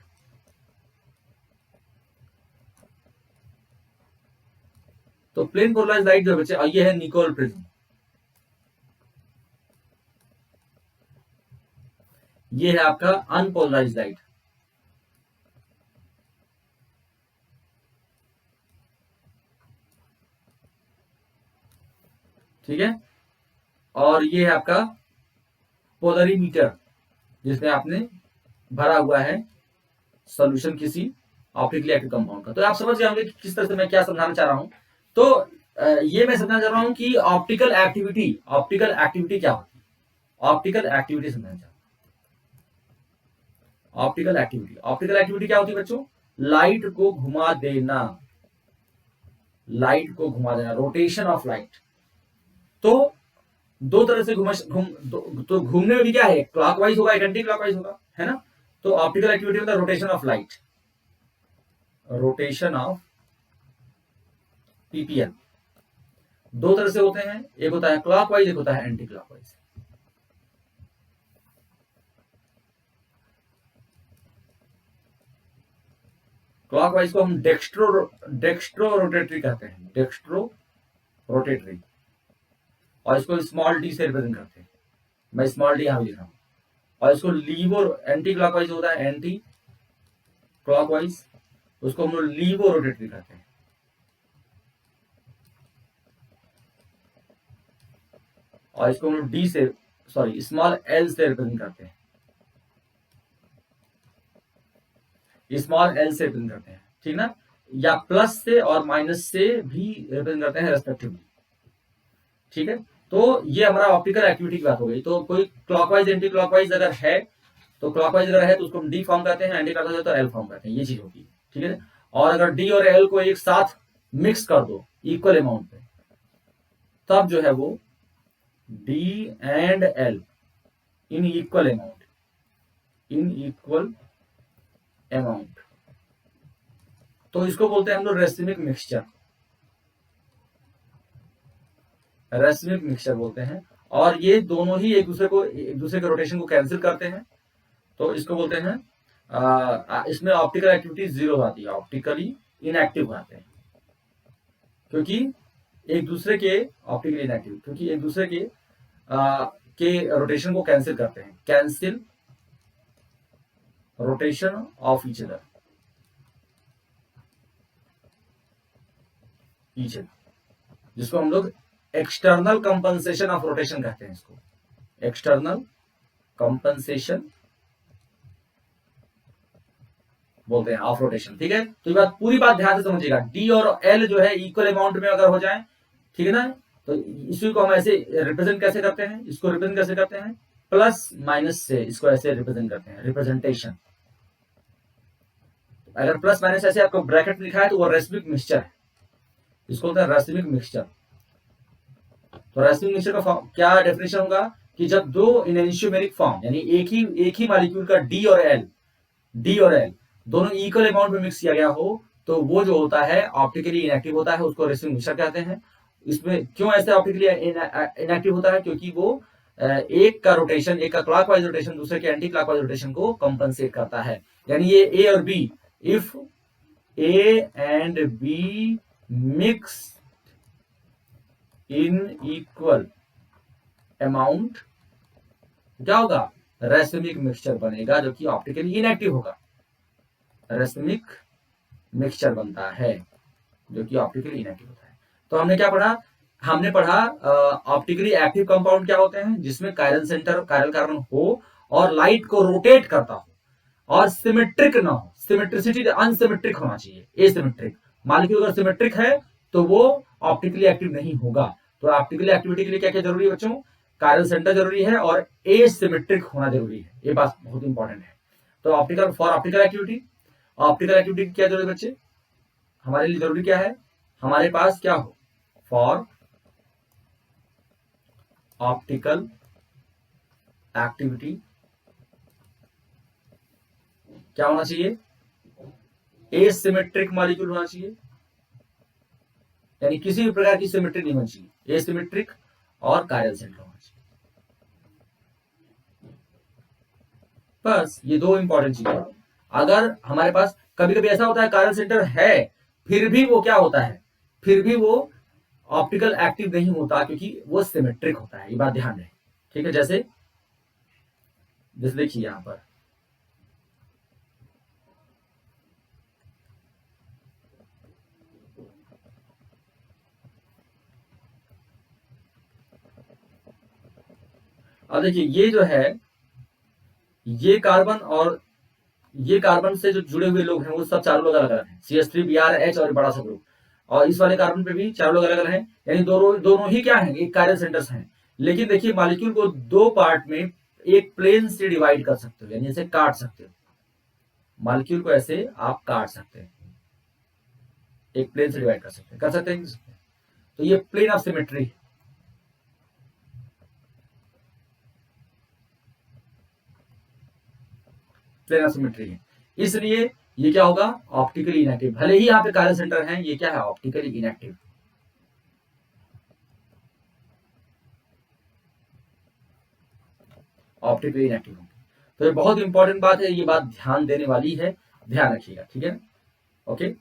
तो प्लेन पोलराइज्ड लाइट जो बच्चे, और ये है निकोल प्रिज्म, ये है आपका अनपोलराइज्ड लाइट। ठीक है, और ये है आपका पोलरीमीटर, जिसमें आपने भरा हुआ है सॉल्यूशन किसी ऑप्टिकली एक्टिव कंपाउंड का। तो आप समझ गए होंगे कि किस तरह से मैं क्या समझाना चाह रहा हूं। तो ये मैं समझना चाह रहा हूं कि ऑप्टिकल एक्टिविटी क्या होती है, ऑप्टिकल एक्टिविटी समझना चाह रहा हूं। ऑप्टिकल एक्टिविटी क्या होती है बच्चों? लाइट को घुमा देना, रोटेशन ऑफ लाइट। तो दो तरह से तो घूमने में भी क्या है, क्लॉकवाइज होगा, एंटी क्लॉकवाइज होगा, है ना। तो ऑप्टिकल एक्टिविटी मतलब rotation of light, rotation of PPL। दो तरह से होते हैं, एक होता है क्लॉकवाइज, एक होता है एंटी क्लॉकवाइज। क्लॉकवाइज को हम डेक्स्ट्रो रोटेटरी कहते हैं, डेक्स्ट्रो रोटेटरी, और इसको स्मॉल डी से रिप्रेजेंट करते हैं। मैं स्मॉल डी यहां लिख रहा हूं। और इसको लीवो एंटी क्लॉकवाइज होता है, एंटी क्लॉकवाइज, उसको हम लोग लीवो रोटेटरी कहते हैं। और इसको हम लोग डी से, सॉरी स्मॉल एल से रिप्रेजेंट करते हैं, स्मॉल एल से रिप्रेजेंट करते हैं, ठीक ना, या प्लस से और माइनस से भी रिप्रेजेंट करते हैं रेस्पेक्टिवली, ठीक है। तो ये हमारा ऑप्टिकल एक्टिविटी की बात हो गई। तो कोई क्लॉकवाइज एंटी क्लॉकवाइज अगर है, तो क्लॉकवाइज अगर है तो उसको हम डी फॉर्म करते हैं, एंटी क्लॉकवाइज तो एल फॉर्म करते हैं, ये चीज होती है, ठीक है। और अगर डी और एल को एक साथ मिक्स कर दो इक्वल अमाउंट पे, तब जो है वो D and L in equal amount, in equal amount, तो इसको बोलते हैं हम लोग रेसिमिक मिक्सचर, रेसिमिक मिक्सचर बोलते हैं। और ये दोनों ही एक दूसरे के रोटेशन को कैंसिल करते हैं, तो इसको बोलते हैं इसमें ऑप्टिकल एक्टिविटी जीरो आती है, ऑप्टिकली इनएक्टिव आते हैं, क्योंकि एक दूसरे के ऑप्टिकली इनएक्टिव, क्योंकि एक दूसरे के रोटेशन को कैंसिल करते हैं, cancel rotation of each other, जिसको हम लोग एक्सटर्नल कंपनसेशन ऑफ रोटेशन कहते हैं, इसको एक्सटर्नल कंपनसेशन बोलते हैं ऑफ रोटेशन, ठीक है। तो ये बात पूरी बात ध्यान से समझिएगा, डी और एल जो है इक्वल अमाउंट में अगर हो जाए, ठीक है ना, तो इसी को हम ऐसे रिप्रेजेंट कैसे करते हैं, इसको रिप्रेजेंट कैसे करते हैं, प्लस माइनस से इसको ऐसे रिप्रेजेंट करते हैं, रिप्रेजेंटेशन। अगर प्लस माइनस ऐसे आपको ब्रैकेट में लिखा है तो वो रेसिमिक मिक्सचर है, इसको बोलते हैं रेसिमिक मिक्सचर। तो रेसिमिक मिक्सचर का क्या डेफिनेशन होगा कि जब दो इनएंशियोमेरिक फॉर्म, यानी एक ही मॉलिक्यूल का डी और एल दोनों इक्वल अमाउंट में मिक्स किया गया हो, तो वो जो होता है ऑप्टिकली इनएक्टिव होता है, उसको रेसिमिक मिक्सचर कहते हैं। इसमें क्यों ऐसे ऑप्टिकली इनएक्टिव होता है, क्योंकि वो एक का रोटेशन, एक का क्लॉकवाइज रोटेशन दूसरे के एंटी क्लॉकवाइज रोटेशन को कंपनसेट करता है। यानी ये ए और B, if A and B mix in equal amount, क्या होगा, रेसिमिक मिक्सचर बनेगा, जो कि ऑप्टिकली इनएक्टिव होगा, रेसिमिक मिक्सचर बनता है जो कि ऑप्टिकली इनएक्टिव होता है। तो हमने क्या पढ़ा, हमने पढ़ा ऑप्टिकली एक्टिव कंपाउंड क्या होते हैं, जिसमें कायरल सेंटर, कायरल कार्बन हो और लाइट को रोटेट करता हो और सिमेट्रिक ना हो, सिमेट्रिसिटी अनसिमेट्रिक होना चाहिए, एसिमेट्रिक। मॉलिक्यूल अगर सिमेट्रिक है तो वो ऑप्टिकली एक्टिव नहीं होगा। तो ऑप्टिकली एक्टिविटी के लिए क्या क्या जरूरी है बच्चों, कायरल सेंटर जरूरी है और एसिमेट्रिक होना जरूरी है, ये बात बहुत इंपॉर्टेंट है। तो optical for optical activity, optical activity की क्या जरूरत है बच्चे, हमारे लिए जरूरी क्या है, हमारे पास क्या हो, फॉर ऑप्टिकल एक्टिविटी क्या होना चाहिए, एसिमेट्रिक मॉलिक्यूल होना चाहिए, यानी किसी भी प्रकार की सिमेट्री नहीं होनी चाहिए, एसिमेट्रिक और कायरल सेंटर होना चाहिए। बस ये दो इंपॉर्टेंट चीजें। अगर हमारे पास कभी कभी ऐसा होता है कायरल सेंटर है, फिर भी वो क्या होता है, फिर भी वो ऑप्टिकल एक्टिव नहीं होता, क्योंकि वो सिमेट्रिक होता है, ये बात ध्यान रहे, ठीक है। जैसे देखिए यहां पर अब देखिए, ये जो है, ये कार्बन और ये कार्बन से जो जुड़े हुए लोग हैं वो सब चारों लोग अलग अलग हैं, CH3 BrH और बड़ा सा ग्रुप, और इस वाले कार्बन पे भी चारों लोग अलग अलग हैं, यानी दोनों दोनों ही क्या हैं, एक कायरल सेंटर्स हैं। लेकिन देखिए मॉलिक्यूल को दो पार्ट में एक प्लेन से डिवाइड कर सकते हो, यानी ऐसे काट सकते हो, मॉलिक्यूल को ऐसे आप काट सकते हैं, एक प्लेन से डिवाइड कर सकते हैं, कर सकते हैं। तो ये plane of symmetry, plane of symmetry है, इसलिए ये क्या होगा, ऑप्टिकली इनएक्टिव। भले ही यहाँ पे कायरल सेंटर है, ये क्या है, ऑप्टिकली इनएक्टिव। ऑप्टिकली इनएक्टिव होंगे। तो ये बहुत इंपॉर्टेंट बात है, ये बात ध्यान देने वाली है, ध्यान रखिएगा, ठीक है ना। ओके,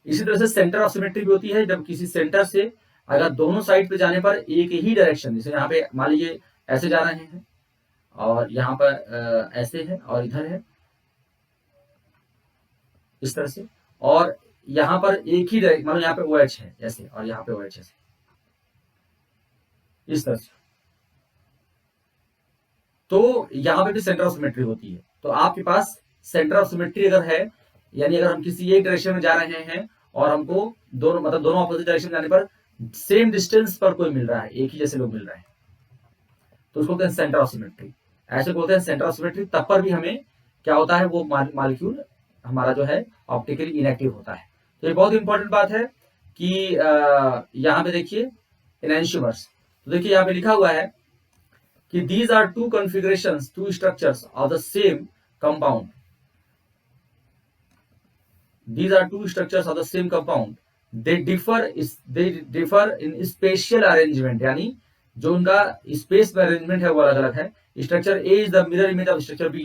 इसी तरह से सेंटर ऑफ सिमेट्री भी होती है, जब किसी सेंटर से अगर दोनों साइड पे जाने पर एक ही डायरेक्शन, जैसे यहाँ पे मान लीजिए ऐसे जा रहे हैं और यहाँ पर ऐसे है और इधर है इस तरह से, और यहाँ पर एक ही डायरेक्शन, मतलब यहाँ पे ओ OH है ऐसे और यहाँ पे ओ OH ऐसे इस तरह से, तो यहाँ पे भी सेंटर ऑफ सिमेट्री होती है। तो आपके पास सेंटर ऑफ सिमेट्री अगर है, यानी अगर हम किसी एक डायरेक्शन में जा रहे हैं और हमको दोनों मतलब दोनों अपोजिट डायरेक्शन में जाने पर सेम डिस्टेंस पर कोई मिल रहा है, एक ही जैसे लोग मिल रहे हैं, तो उसको बोलते हैं सेंटर ऑफ सिमेट्री। ऐसे बोलते हैं सेंटर ऑफ सिमेट्री, तब पर भी हमें क्या होता है, वो मॉलिक्यूल हमारा जो है ऑप्टिकली इनएक्टिव होता है। तो ये बहुत इंपॉर्टेंट बात है कि यहाँ पे देखिए एनेंशियोमर्स, तो देखिए यहाँ पे लिखा हुआ है कि these are two configurations, two structures of the same compound. These are two structures of the same compound. They differ in spatial arrangement, यानी जो उनका स्पेस में अरेंजमेंट है वो अलग अलग है। Structure A is the mirror image of structure B,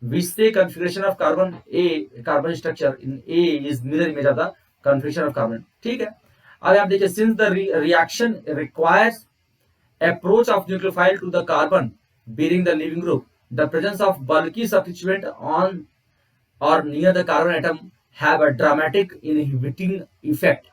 which से configuration of carbon A, carbon structure in A is mirror image of the configuration of carbon, ठीक है। अब आप देखिए, since the reaction requires approach of nucleophile to the carbon bearing the leaving group, the presence of bulky substituent on or near the carbon atom have a dramatic inhibiting effect.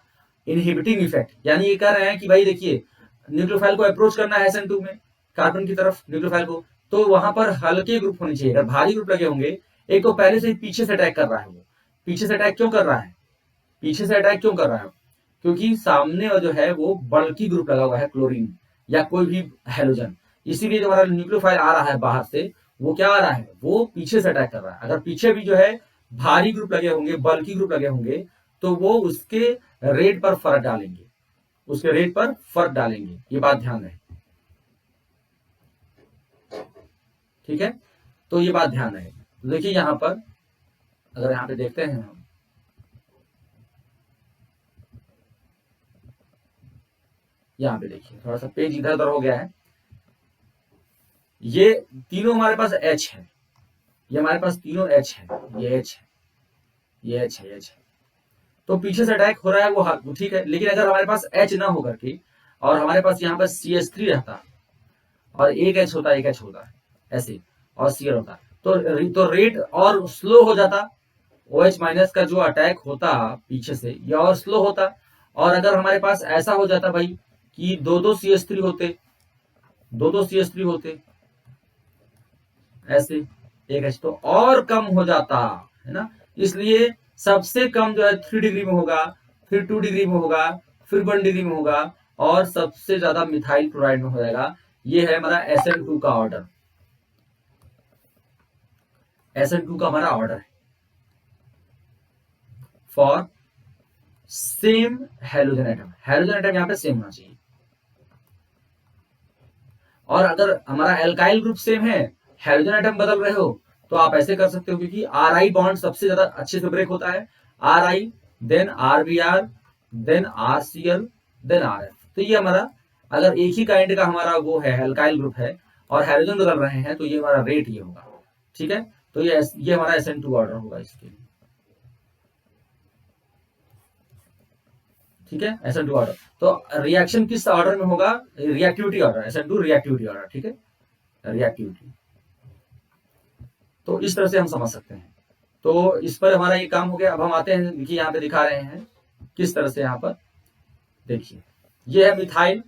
inhibiting effect यानी ये कह रहे हैं कि भाई देखिए, न्यूक्लियोफाइल को अप्रोच करना है SN2 में कार्बन की तरफ न्यूक्लियोफाइल को, तो वहां पर हल्के ग्रुप होने चाहिए। अगर भारी ग्रुप लगे होंगे, एक तो पहले से ही पीछे से अटैक कर रहा है, वो पीछे से अटैक क्यों कर रहा है, पीछे से अटैक क्यों कर रहा है, क्योंकि सामने जो है वो बल्कि ग्रुप लगा हुआ है, क्लोरीन या कोई भी हेलोजन, इसीलिए जो हमारा न्यूक्लियोफाइल आ रहा है बाहर से, वो क्या आ रहा है, वो पीछे से अटैक कर रहा है। अगर पीछे भी जो है भारी ग्रुप लगे होंगे, बल्कि ग्रुप लगे होंगे, तो वो उसके रेट पर फर्क डालेंगे, उसके रेट पर फर्क डालेंगे, ये बात ध्यान रहे, ठीक है। तो ये बात ध्यान रहे। तो देखिए यहाँ पर, अगर यहाँ पे देखते हैं हम, यहाँ पे देखिए थोड़ा सा पेज इधर उधर हो गया है, ये तीनों हमारे पास H है, ये हमारे पास तीनों H है, ये H है, ये H है, H है, तो पीछे से अटैक हो रहा है वो ठीक है। लेकिन अगर हमारे पास H ना होकर के और हमारे पास यहाँ पर CH3 रहता और एक H होता, एक H होता ऐसे और Cl होता, तो रेट और स्लो हो जाता, OH माइनस का जो अटैक होता पीछे से ये और स्लो होता। और अगर हमारे पास ऐसा हो जाता भाई कि दो दो CH3 होते, दो दो CH3 होते ऐसे एक H, तो और कम हो जाता है ना। इसलिए सबसे कम जो है 3 डिग्री में होगा, फिर 2 डिग्री में होगा, फिर 1 डिग्री में होगा, और सबसे ज्यादा मिथाइल क्लोराइड में हो जाएगा। ये है हमारा SN2 का ऑर्डर, SN2 का हमारा ऑर्डर है for same halogen atom, halogen atom यहाँ पे सेम होना चाहिए। और अगर हमारा एल्काइल ग्रुप सेम है, हेलोजन एटम बदल रहे हो, तो आप ऐसे कर सकते हो, क्योंकि RI बॉन्ड सबसे ज्यादा अच्छे से ब्रेक होता है, RI then RBr then RCl then RF। तो ये हमारा अगर एक ही काइंड का हमारा वो है एल्काइल ग्रुप है और हेलोजन बदल रहे हैं, तो ये हमारा रेट ये होगा, ठीक है। तो ये हमारा SN2 ऑर्डर होगा इसके लिए, ठीक है, SN2 ऑर्डर। तो रिएक्शन किस ऑर्डर में होगा, reactivity order, SN2 reactivity order, ठीक है, रिएक्टिविटी। तो इस तरह से हम समझ सकते हैं। तो इस पर हमारा ये काम हो गया। अब हम आते हैं, देखिए यहाँ पे दिखा रहे हैं किस तरह से, यहाँ पर देखिए ये है मिथाइल,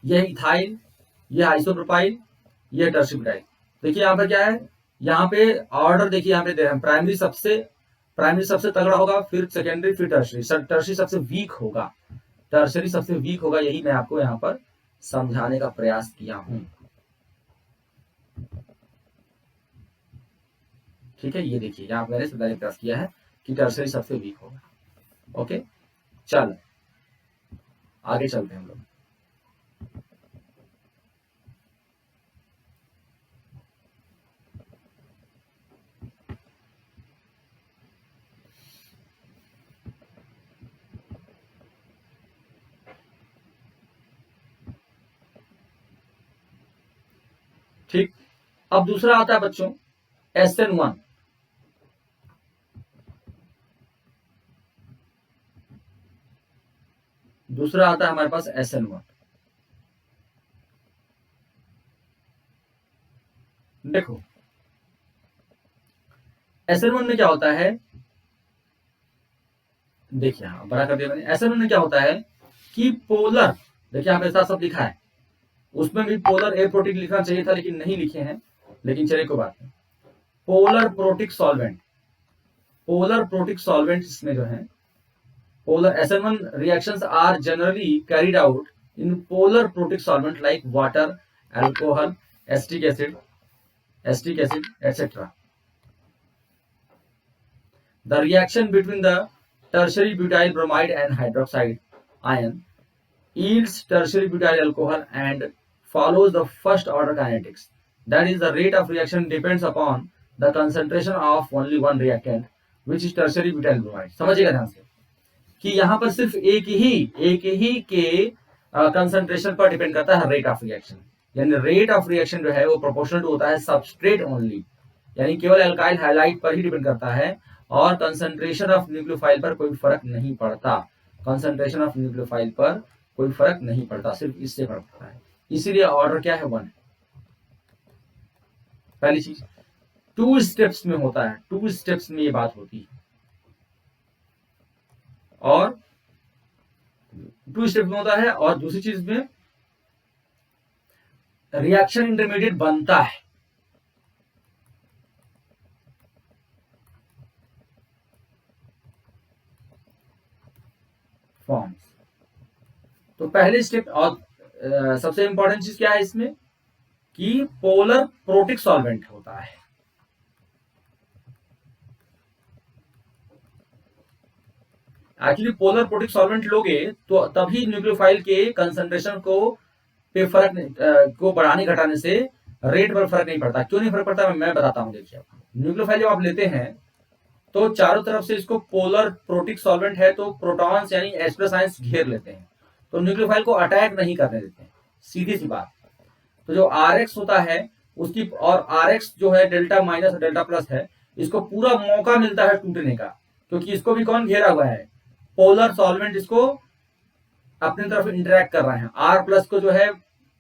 ये है इथाइल, ये आइसोप्रोपाइल, ये टर्शीब्यूटाइल। देखिए यहाँ पर क्या है, यहाँ पे ऑर्डर देखिए, यहाँ पे दे रहे हैं प्राइमरी सबसे तगड़ा होगा, फिर सेकेंडरी, फिर टर्शरी, टर्शरी सबसे वीक होगा, टर्शरी सबसे वीक होगा। यही मैं आपको यहाँ पर समझाने का प्रयास किया हूं, ठीक है। ये देखिए यहाँ मैंने समझाने का प्रयास किया है कि टर्शरी सबसे वीक होगा। ओके, चल आगे चलते हैं हम लोग। ठीक, अब दूसरा आता है बच्चों SN1। दूसरा आता है हमारे पास SN1। देखो SN1 में क्या होता है, देखिए हाँ बड़ा कर दिया मैंने। SN1 में क्या होता है कि पोलर, देखिए यहाँ पे साथ सब लिखा है, उसमें भी पोलर ए प्रोटीन लिखना चाहिए था लेकिन नहीं लिखे हैं, लेकिन चलिए कोई बात नहीं। Polar protic solvent, polar protic solvent इसमें जो है polar SN1 reactions are generally carried out in polar protic solvent like water, alcohol, acetic acid, etc. The reaction between the tertiary butyl bromide and hydroxide ion yields tertiary butyl alcohol and follows the first order kinetics. That is, the rate of reaction depends upon the concentration of only one reactant, which is tertiary butyl bromide. समझिएगा ध्यान से कि यहां पर सिर्फ एक ही के कंसंट्रेशन पर डिपेंड करता है रेट ऑफ रिएक्शन। यानी रेट ऑफ रिएक्शन जो है वो प्रोपोर्शनल टू होता है सबस्ट्रेट ओनली, यानी केवल एल्काइल हाइलाइट पर ही डिपेंड करता है और कंसंट्रेशन ऑफ न्यूक्लियोफाइल पर कोई फर्क नहीं पड़ता। कंसंट्रेशन ऑफ न्यूक्लियोफाइल पर कोई फर्क नहीं पड़ता, सिर्फ इससे फर्क पड़ता है। इसीलिए ऑर्डर क्या है, 1। पहली चीज 2 स्टेप्स में होता है, 2 स्टेप्स में ये बात होती है और 2 स्टेप में होता है। और दूसरी चीज में रिएक्शन इंटरमीडिएट बनता है, फॉर्म्स। तो पहले स्टेप और सबसे इंपॉर्टेंट चीज क्या है इसमें कि पोलर प्रोटिक सॉल्वेंट होता है। एक्चुअली पोलर प्रोटिक सॉल्वेंट लोगे तो तभी न्यूक्लियोफाइल के कंसंट्रेशन को पे फर्क को बढ़ाने घटाने से रेट पर फर्क नहीं पड़ता। क्यों नहीं फर्क पड़ता मैं बताता हूं। देखिए न्यूक्लियोफाइल जब आप लेते हैं तो चारों तरफ से इसको पोलर प्रोटिक सॉल्वेंट है तो प्रोटॉन्स यानी H+ आयंस घेर लेते हैं, तो न्यूक्लियोफाइल को अटैक नहीं करने देते हैं, सीधी सी बात। तो जो RX होता है उसकी, और RX जो है डेल्टा माइनस और डेल्टा प्लस है, इसको पूरा मौका मिलता है टूटने का, क्योंकि इसको भी कौन घेरा हुआ है, पोलर सॉल्वेंट इसको अपनी तरफ इंटरेक्ट कर रहे हैं। R+ को जो है,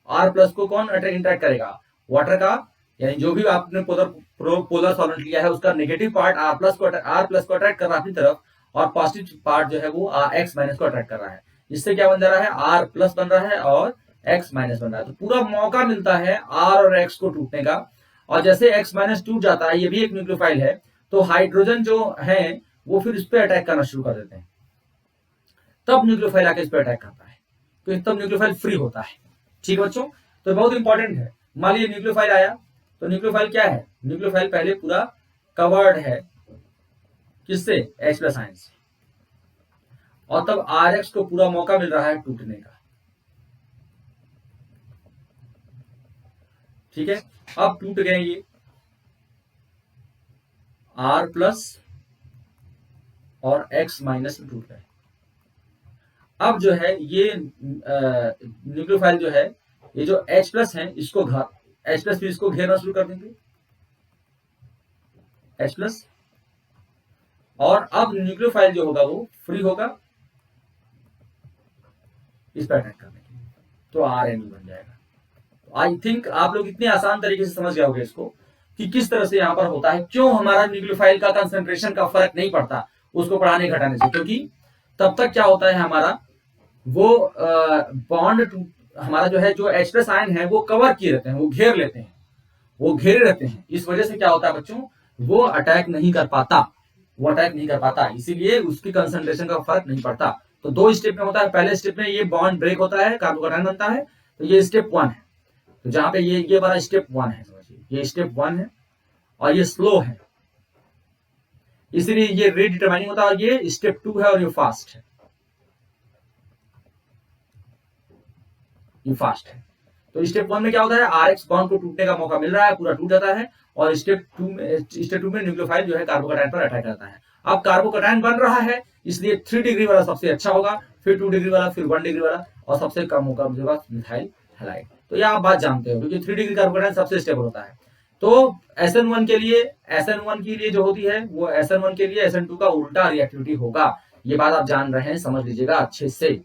R+ को कौन इंटरेक्ट करेगा, वाटर का, यानी जो भी आपने पोलर सॉल्वेंट लिया है उसका नेगेटिव पार्ट R+ को अट्रैक्ट कर रहा है अपनी तरफ, और पॉजिटिव पार्ट जो है वो X- को अट्रैक्ट कर रहा है। इससे क्या बन जा रहा है, R+ बन रहा है और X- बन रहा है। तो पूरा मौका मिलता है R और X को टूटने का। और जैसे X- टूट जाता है, ये भी एक न्यूक्लियोफाइल है, तो हाइड्रोजन जो है वो फिर इस पे अटैक करना शुरू कर देते हैं, तब न्यूक्लियोफाइल आके इस पे अटैक करता है, तो तब न्यूक्लियोफाइल फ्री होता है। ठीक है बच्चों, तो बहुत इंपॉर्टेंट है। मान लीजिए न्यूक्लियोफाइल आया, तो न्यूक्लियोफाइल क्या है, न्यूक्लियोफाइल पहले पूरा कवर्ड है किससे, H+ आयन से, और तब RX को पूरा मौका मिल रहा है टूटने का। ठीक है, अब टूट गए ये R+ और X- में टूट गए। अब जो है ये न्यूक्लियोफाइल जो है, ये जो H+ है इसको H+ भी इसको घेरना शुरू कर देंगे, H+, और अब न्यूक्लियोफाइल जो होगा वो फ्री होगा इस पर अटैक करने के लिए, तो RNA बन जाएगा। आई थिंक आप लोग इतने आसान तरीके से समझ गए होंगे इसको कि किस तरह से यहां पर होता है, क्यों हमारा न्यूक्लियोफाइल का कंसंट्रेशन का फर्क नहीं पड़ता उसको बढ़ाने घटाने से। क्योंकि तब तक क्या होता है, हमारा वो बॉन्ड हमारा जो है, जो H+ आयन है वो कवर किए रहते हैं, वो घेर लेते हैं, वो घेरे रहते हैं। इस वजह से क्या होता है बच्चों, वो अटैक नहीं कर पाता, इसीलिए उसकी कंसंट्रेशन का फर्क नहीं पड़ता। तो 2 स्टेप में होता है। पहले स्टेप में ये बॉन्ड ब्रेक होता है, कार्बोकैटायन बनता है, तो ये स्टेप 1 है। तो जहां पे ये हमारा स्टेप 1 है, समझिए ये स्टेप 1 है और ये स्लो है, इसीलिए ये रेट डिटरमाइनिंग होता है। और ये स्टेप 2 है और ये फास्ट है, ये फास्ट है। तो स्टेप 1 में क्या होता है, RX बॉन्ड को टूटने का मौका मिल रहा है, पूरा टूट जाता है, और स्टेप 2 में न्यूक्लियोफाइल जो है कार्बोकैटायन पर अटैक करता है। अब कार्बोकैटायन बन रहा है, इसलिए 3 डिग्री वाला सबसे अच्छा होगा, फिर 2 डिग्री वाला, फिर 1 डिग्री वाला, और सबसे कम होगा मुझे मिथाइल हैलाइड। तो ये आप बात जानते हो, क्योंकि 3 डिग्री कार्बोकैटायन सबसे स्टेबल होता है। तो SN1 के लिए, SN1 के लिए जो होती है वो SN1 के लिए SN2 का उल्टा रिएक्टिविटी होगा। ये बात आप जान रहे हैं, समझ लीजिएगा अच्छे से।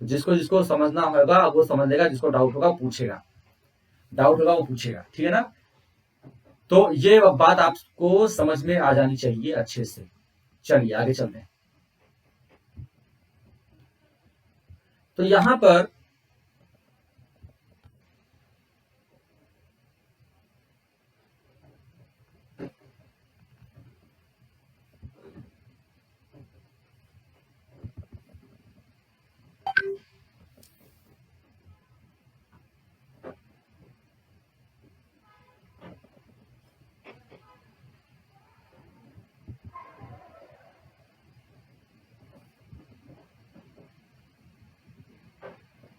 जिसको जिसको समझना होगा वो समझ लेगा, जिसको डाउट होगा पूछेगा, डाउट होगा वो पूछेगा, ठीक है ना। तो ये बात आपको समझ में आ जानी चाहिए अच्छे से। चलिए आगे चलते हैं। तो यहां पर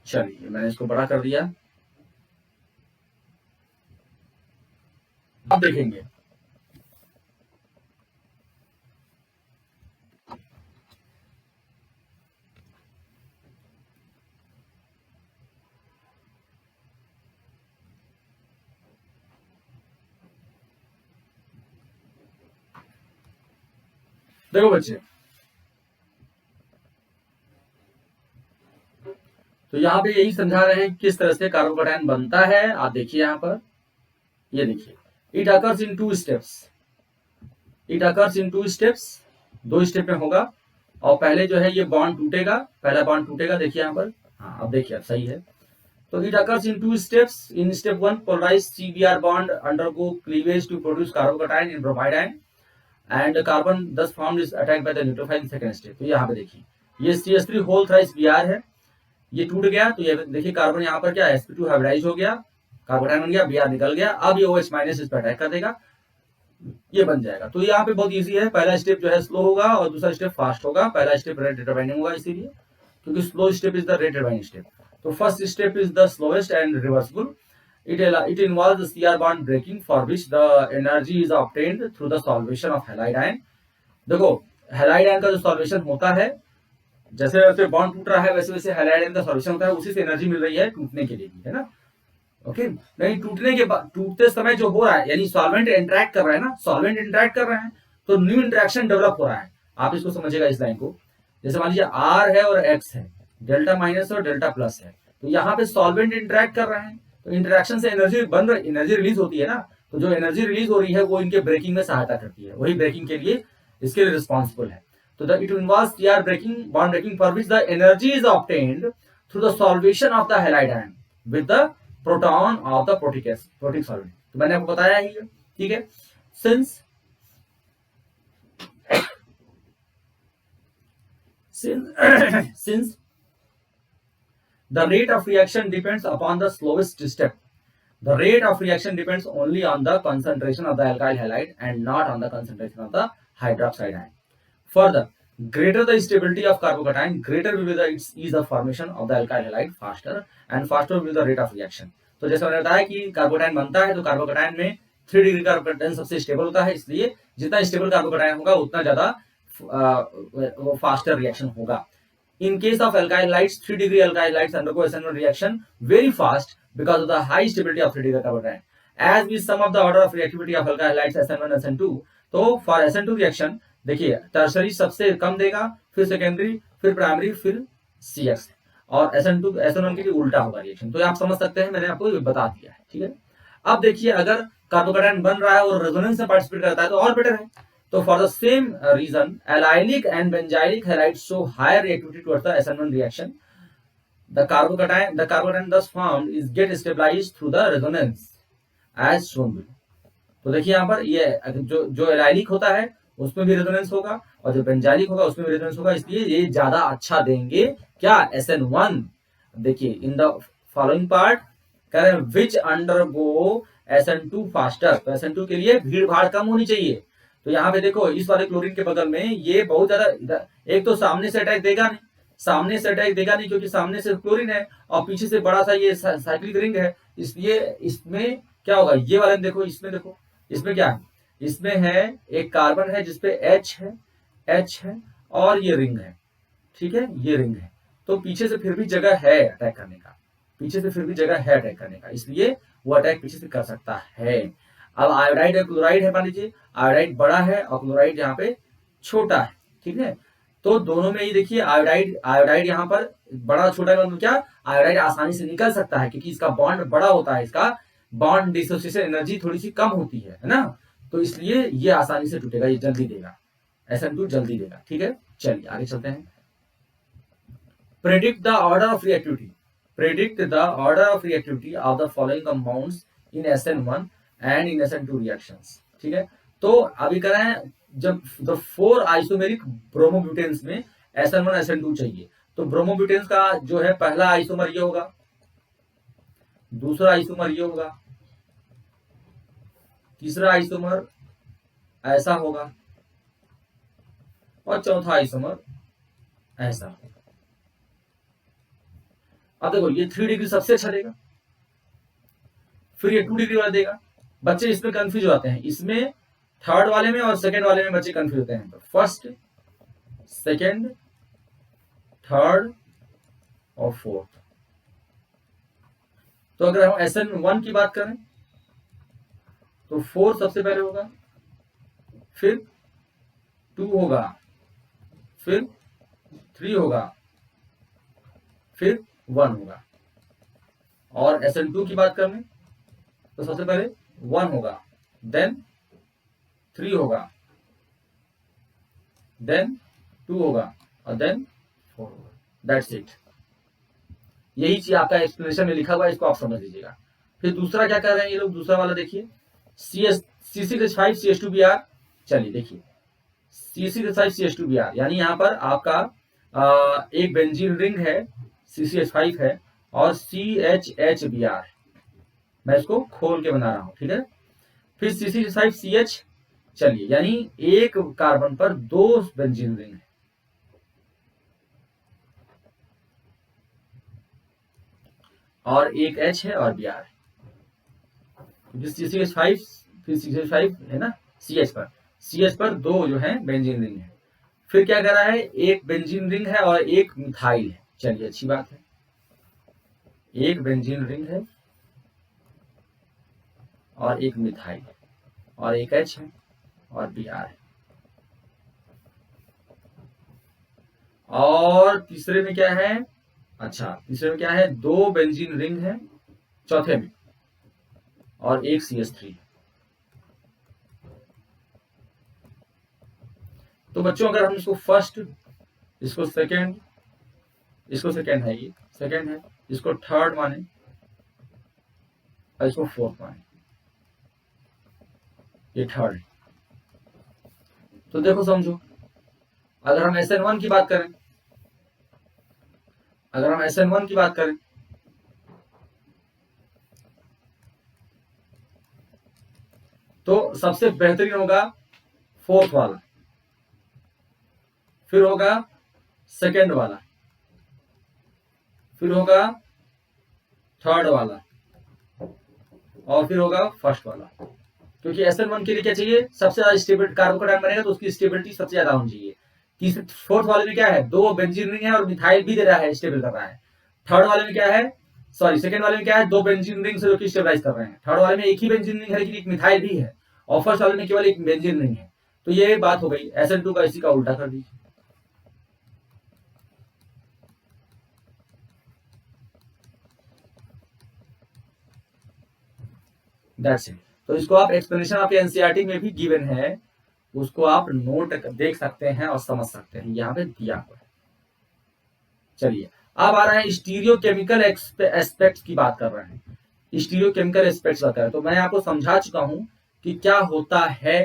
चलिए मैंने इसको बड़ा कर दिया। अब देखेंगे, देखो बच्चे, तो यहाँ पे यही समझा रहे हैं किस तरह से कार्बोकैटायन बनता है। आप देखिए यहाँ पर, ये देखिए, it occurs in 2 steps, it occurs in 2 steps, 2 step में होगा। और पहले जो है ये बॉन्ड टूटेगा, पहला बॉन्ड टूटेगा, देखिए यहाँ पर, हाँ अब देखिए, अब सही है। तो it occurs in 2 steps. In step 1 polarised CBr bond undergo cleavage to produce carbocation in bromide ion and carbon thus formed is attacked by the nucleophile in second step. तो यहाँ पे देखिए, ये CH3 होल थ्राइस Br है, ये टूट गया, तो ये देखिए कार्बन यहाँ पर क्या sp2 हाइब्रिडाइज हो गया, कार्बोकैटायन बन गया, Br निकल गया। अब ये OH माइनस इस पर अटैक कर देगा, ये बन जाएगा। तो यहाँ पे बहुत इजी है, पहला स्टेप जो है स्लो होगा और दूसरा स्टेप फास्ट होगा। पहला स्टेप रेट डिटरमाइनिंग होगा, इसीलिए क्योंकि slow step is the rate determining step. तो first step is the slowest and reversible. It involves the CR bond breaking for which the energy is obtained through the solvation of halide ion। देखो हैलाइड आयन का जो सॉल्वेशन होता है, जैसे जैसे बॉन्ड टूट रहा है वैसे वैसे हैलाइड आयन का सॉल्वेशन होता है, उसी से एनर्जी मिल रही है टूटने के लिए भी, है ना। ओके, नहीं टूटने के बाद, टूटते समय जो हो रहा है, यानी सॉल्वेंट इंटरेक्ट कर रहा है ना, सॉल्वेंट इंटरेक्ट कर रहे हैं तो न्यू इंटरेक्शन डेवलप हो रहा है। आप इसको समझिएगा इस लाइन को, जैसे मान लीजिए R है और X है, डेल्टा माइनस और डेल्टा प्लस है, तो यहाँ पे सॉल्वेंट इंटरेक्ट कर रहे हैं, तो इंटरेक्शन से एनर्जी बन रही, एनर्जी रिलीज होती है ना। तो जो एनर्जी रिलीज हो रही है वो इनके ब्रेकिंग में सहायता करती है, वही ब्रेकिंग के लिए इसके लिए रिस्पॉन्सिबल है। तो the it involves CR breaking, bond breaking for which the energy is obtained through the solvation of the halide ion with the proton of the protic solvent. तो मैंने आपको बताया ही है, ठीक है। Since since the rate of reaction depends upon the slowest step, the rate of reaction depends only on the concentration of the alkyl halide and not on the concentration of the hydroxide ion. Further, greater the stability of carbocation, greater will be the ease of formation of the alkyl halide, faster and faster will be the rate of reaction। तो जैसे मैंने बताया कि कार्बोकैटायन बनता है तो कार्बोकैटायन में 3 डिग्री कार्बोकैटायन सबसे स्टेबल होता है, इसलिए जितना स्टेबल कार्बोकैटायन होगा उतना ज्यादा फास्टर रिएक्शन होगा। In case of alkyl halides, 3 degree alkyl halides undergo SN1 reaction very fast because of the high stability of 3 degree carbocation. As we sum up the order of reactivity of alkyl halides SN1 SN2, तो for SN2 reaction देखिए टर्शरी सबसे कम देगा, फिर सेकेंडरी, फिर प्राइमरी, फिर CX, और SN1 के लिए उल्टा होगा रिएक्शन। तो आप समझ सकते हैं, मैंने आपको बता दिया है, ठीक है। अब देखिए अगर कार्बोकैटायन बन रहा है और रेजोनेंस में पार्टिसिपेट करता है तो और बेटर है। So for the same reason, allylic and benzylic halides show higher reactivity towards the SN1 reaction. The carbocation thus formed is get stabilized through the resonance as shown below. तो देखिए यहाँ पर ये जो एलाइलिक होता है उसमें भी रेजोनेंस होगा और जो बेंजाइलिक होगा उसमें भी रेजोनेंस होगा, इसलिए ये ज्यादा अच्छा देंगे क्या, SN1। देखिए इन द फॉलोइंग पार्ट कह रहे हैं विच अंडरगो SN2 फास्टर, तो SN2 के लिए भीड़ भाड़ कम होनी चाहिए। तो यहाँ पे देखो इस वाले क्लोरीन के बगल में ये बहुत ज्यादा, एक तो सामने से अटैक देगा नहीं, सामने से अटैक देगा नहीं क्योंकि सामने से क्लोरीन है और पीछे से बड़ा सा ये साइक्लिक रिंग है, इसलिए इसमें क्या होगा, ये वाले देखो, इसमें देखो, इसमें क्या है, इसमें है एक कार्बन है जिसपे H है और ये रिंग है, ठीक है, ये रिंग है। तो पीछे से फिर भी जगह है अटैक करने का, पीछे से फिर भी जगह है अटैक करने का, इसलिए वो अटैक पीछे से कर सकता है। अब आयोडाइड है, क्लोराइड है, मान लीजिए आयोडाइड बड़ा है और क्लोराइड यहाँ पे छोटा है, ठीक है। तो दोनों में ये देखिए आयोडाइड यहाँ पर बड़ा छोटा का मतलब क्या, आयोडाइड आसानी से निकल सकता है क्योंकि इसका बॉन्ड बड़ा होता है, इसका बॉन्ड डिसोसिएशन एनर्जी थोड़ी सी कम होती है ना, तो इसलिए ये आसानी से टूटेगा, ये जल्दी देगा, SN2 जल्दी देगा, ठीक है। चलिए आगे चलते हैं। Predict the order of reactivity, predict the order of reactivity of the following compounds in SN1 and in SN2 reactions, ठीक है। तो अभी कर रहे हैं जब द 4 आइसोमेरिक ब्रोमोब्यूटेन्स में SN1 SN2 चाहिए, तो ब्रोमोब्यूटेन्स का जो है पहला आइसोमर ये होगा, दूसरा आइसोमर ये होगा, तीसरा आइसोमर ऐसा होगा और चौथा आइसोमर ऐसा होगा। अब देखो ये 3 डिग्री सबसे अच्छा देगा, फिर ये 2 डिग्री वाला देगा। बच्चे इसमें कंफ्यूज हो जाते हैं, इसमें थर्ड वाले में और सेकेंड वाले में बच्चे कंफ्यूज होते हैं। तो फर्स्ट, सेकेंड, थर्ड और फोर्थ। तो अगर हम SN1 की बात करें तो 4 सबसे पहले होगा, फिर 2 होगा, फिर 3 होगा, फिर 1 होगा। और SN2 की बात करें तो सबसे पहले 1 होगा, देन 3 होगा, देन 2 होगा और देन 4 होगा। That's it. यही चीज आपका एक्सप्लेनेशन में लिखा हुआ है, इसको आप समझ लीजिएगा। फिर दूसरा क्या कर रहे हैं ये लोग, दूसरा वाला देखिए C6H5CH2Br। चलिए देखिए C6H5CH2Br, यानी यहाँ पर आपका एक बेंजीन रिंग है, CCH5 है और CHHBr है। मैं इसको खोल के बना रहा हूं, ठीक है। फिर CCH5CH, चलिए यानी एक कार्बन पर 2 बेंजीन रिंग है। और एक H है और Br है। CCH5 फिर CCH5 है ना, CH पर 2 जो है बेंजीन रिंग है। फिर क्या कर रहा है, एक बेंजीन रिंग है और एक मिथाइल है। चलिए अच्छी बात है, एक बेंजीन रिंग है और एक मिथाइल है और एक H है और Br है। और तीसरे में क्या है, अच्छा तीसरे में क्या है, 2 बेंजीन रिंग है चौथे में और एक CH3। तो बच्चों अगर हम इसको फर्स्ट, इसको सेकेंड, इसको सेकेंड है, ये सेकेंड है, इसको थर्ड माने और इसको फोर्थ माने, ये थर्ड है। तो देखो समझो, अगर हम SN1 की बात करें, अगर हम SN1 की बात करें तो सबसे बेहतरीन होगा फोर्थ वाला, फिर होगा सेकेंड वाला, फिर होगा थर्ड वाला और फिर होगा फर्स्ट वाला। क्योंकि SN1 के लिए क्या चाहिए, सबसे ज्यादा स्टेबल कार्बोकेटाइन बनेगा तो उसकी स्टेबिलिटी सबसे ज्यादा होनी चाहिए। तीसरे फोर्थ वाले में क्या है, 2 बेंजीन रिंग है और मिथाइल भी दे रहा है, स्टेबल कर रहा है। थर्ड वाले में क्या है, सॉरी सेकेंड वाले में क्या है, 2 बेंजीन रिंग से जो कि स्टेबलाइज कर रहे हैं। थर्ड वाले में एक ही बेंजीन रिंग है लेकिन एक मिथाइल भी है, और फर्स्ट वाले में केवल एक बेंजीन रिंग है। तो ये बात हो गई। SN2 का इसी का उल्टा कर दीजिए। That's it. तो इसको आप एक्सप्लेनेशन आपके एनसीईआरटी में भी गिवन है, उसको आप नोट देख सकते हैं और समझ सकते हैं, यहाँ पे दिया हुआ है। चलिए अब आ रहा है स्टीरियो केमिकल एस्पेक्ट्स की बात कर रहे हैं, स्टीरियो केमिकल एस्पेक्ट्स बात कर रहे हैं। तो मैं आपको समझा चुका हूं कि क्या होता है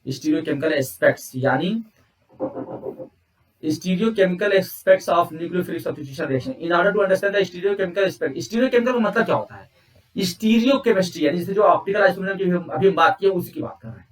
स्टीरियो केमिकल एस्पेक्ट्स, यानी stereochemical aspects of nucleophilic substitution reaction. In order to understand the stereochemical aspect, stereochemical का मतलब क्या होता है, स्टीरियो केमिस्ट्री, यानी जो ऑप्टिकल आइसोटोप की अभी हम बात की उसी की बात कर रहे हैं,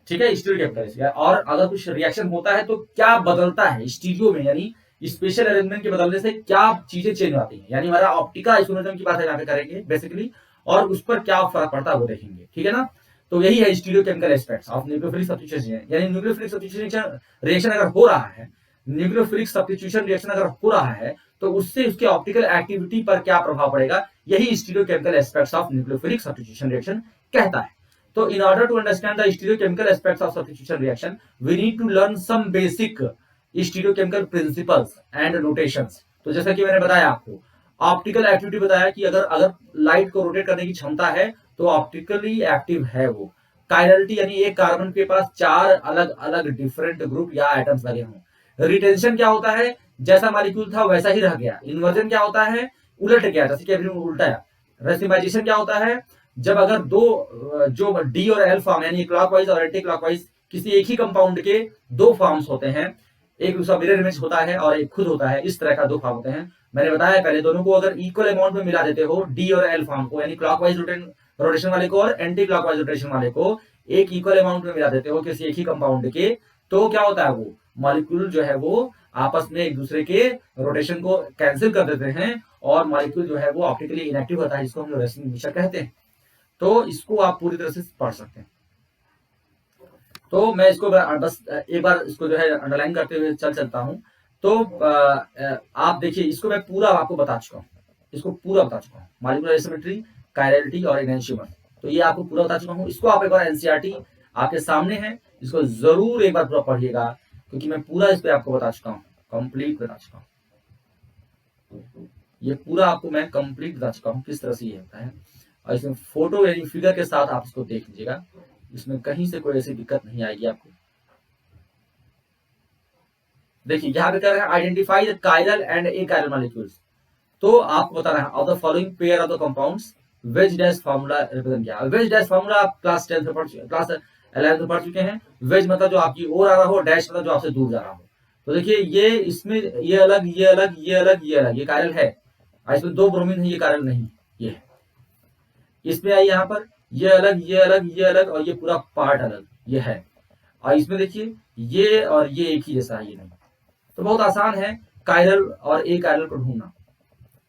ठीक है। स्टीरियो केमिकल, और अगर कुछ रिएक्शन होता है तो क्या बदलता है स्टीरियो में, यानी स्पेशल अरेंजमेंट के बदलने से क्या चीजें चेंज आती हैं, यानी हमारा ऑप्टिकल आइसोटोप की बात यहाँ पे करेंगे बेसिकली, और उस पर क्या फर्क पड़ता है वो देखेंगे, ठीक है ना। तो यही है stereochemical aspects of nucleophilic substitution, यानी न्यूक्लियोफिलिक सब्स्टिट्यूशन रिएक्शन अगर हो रहा है, न्यूक्लियोफिलिक सब्स्टिट्यूशन रिएक्शन अगर हो रहा है तो उससे उसके ऑप्टिकल एक्टिविटी पर क्या प्रभाव पड़ेगा, यही stereochemical aspects of nucleophilic substitution reaction कहता है। तो in order to understand the stereochemical aspects of substitution reaction we need to learn some basic stereochemical principles and notations. तो जैसा कि मैंने बताया आपको, ऑप्टिकल एक्टिविटी बताया कि अगर अगर लाइट को रोटेट करने की क्षमता है तो ऑप्टिकली एक्टिव है वो। कायरलिटी यानी एक कार्बन के पास 4 अलग अलग डिफरेंट ग्रुप या एटम्स लगे हों। रिटेंशन क्या होता है, जैसा मॉलिक्यूल था वैसा ही रह गया। इन्वर्जन क्या होता है, उलट गया, जैसे कि अभी उल्टाया। रेसिमाइजेशन क्या होता है, जब अगर दो जो डी और एल फॉर्म यानी क्लॉकवाइज और एंटी क्लॉकवाइज किसी एक ही कंपाउंड के दो फॉर्म्स होते हैं, एक दूसरा मिरर इमेज होता है और एक खुद होता है, इस तरह का दो फॉर्म होते हैं। मैंने बताया पहले, दोनों को अगर इक्वल अमाउंट में मिला देते हो, डी और एल फॉर्म को, यानी क्लॉकवाइज रोटेशन वाले को और एंटी क्लॉकवाइज रोटेशन वाले को एक इक्वल अमाउंट में मिला देते हो किसी एक ही कंपाउंड के, तो क्या होता है, वो मॉलिक्यूल जो है वो आपस में एक दूसरे के रोटेशन को कैंसिल कर देते हैं और मॉलिक्यूल जो है वो ऑप्टिकली इनएक्टिव होता है, जिसको हम रेसिंग नेचर कहते हैं। तो इसको आप पूरी तरह से पढ़ सकते हैं। तो मैं इसको बस एक बार इसको जो है अंडरलाइन करते हुए चलता हूं। तो आप देखिए, इसको मैं पूरा आपको बता चुका हूं, इसको पूरा बता चुका हूं, मॉलिक्यूलर एसिमेट्री, कायरलिटी और एनेंशियमर। तो ये आपको पूरा बता चुका हूं। इसको आप एक बार एनसीईआरटी आपके सामने है, इसको जरूर एक बार पूरा पढ़िएगा, क्योंकि मैं पूरा इस पे आपको बता चुका हूं, कंप्लीट बता चुका हूं। ये पूरा आपको मैं कंप्लीट बता चुका हूं किस तरह से ये होता है। और इसमें फोटो यानी फिगर के साथ आप इसको देख लीजिएगा, इसमें कहीं से कोई ऐसी दिक्कत नहीं आएगी आपको। देखिए यहाँ पे कह रहे हैं identify the chiral and achiral molecules. तो आपको बताना है of the following pair of the compounds veg dash formula represent किया। वेज डैश फार्मूला आप क्लास 10 में पढ़ चुके, क्लास 11 में पढ़ चुके हैं। वेज मतलब जो आपकी ओर आ रहा हो, डैश मतलब जो आपसे दूर जा रहा हो। तो देखिए ये इसमें ये अलग, ये अलग, ये अलग, ये अलग, ये कायरल है। इसमें 2 ब्रोमीन है, ये कायरल नहीं, ये है। इसमें आई यहाँ पर ये अलग, ये अलग, ये अलग और ये पूरा पार्ट अलग, ये है। और इसमें देखिए ये और ये एक ही जैसा है, ये नहीं। तो बहुत आसान है कायरल और ए कायरल को ढूंढना।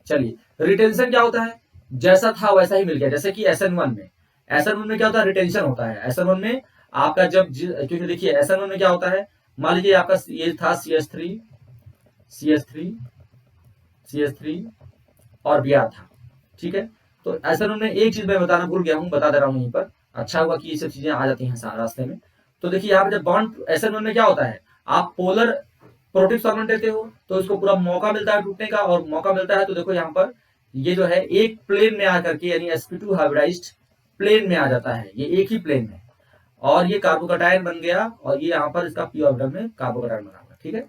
चलिए, रिटेंशन क्या होता है, जैसा था वैसा ही मिल गया। जैसे कि SN1 में, SN1 में क्या होता है, रिटेंशन होता है। SN1 में आपका जब, क्योंकि देखिए SN1 में क्या होता है, मान लीजिए आपका ये था CH3 CH3 CH3 और Br था, ठीक है। तो SN1 में एक चीज मैं बताना भूल गया हूं, बता दे रहा हूं यहीं पर, अच्छा हुआ कि ये सब चीजें आ जाती हैं रास्ते में। तो देखिए यहाँ पे जब बॉन्ड SN1 में क्या होता है, आप पोलर प्रोटिव सॉल्वेंट देते हो तो इसको पूरा मौका मिलता है टूटने का, और मौका मिलता है तो देखो यहाँ पर ये जो है एक प्लेन में आकर के, यानी sp2 हाइब्रिडाइज्ड प्लेन में आ जाता है, ये एक ही प्लेन में, और ये कार्बोकटायन बन गया, और ये यहाँ पर इसका p ऑर्बिटल में कार्बोकटायन बना हुआ, ठीक है।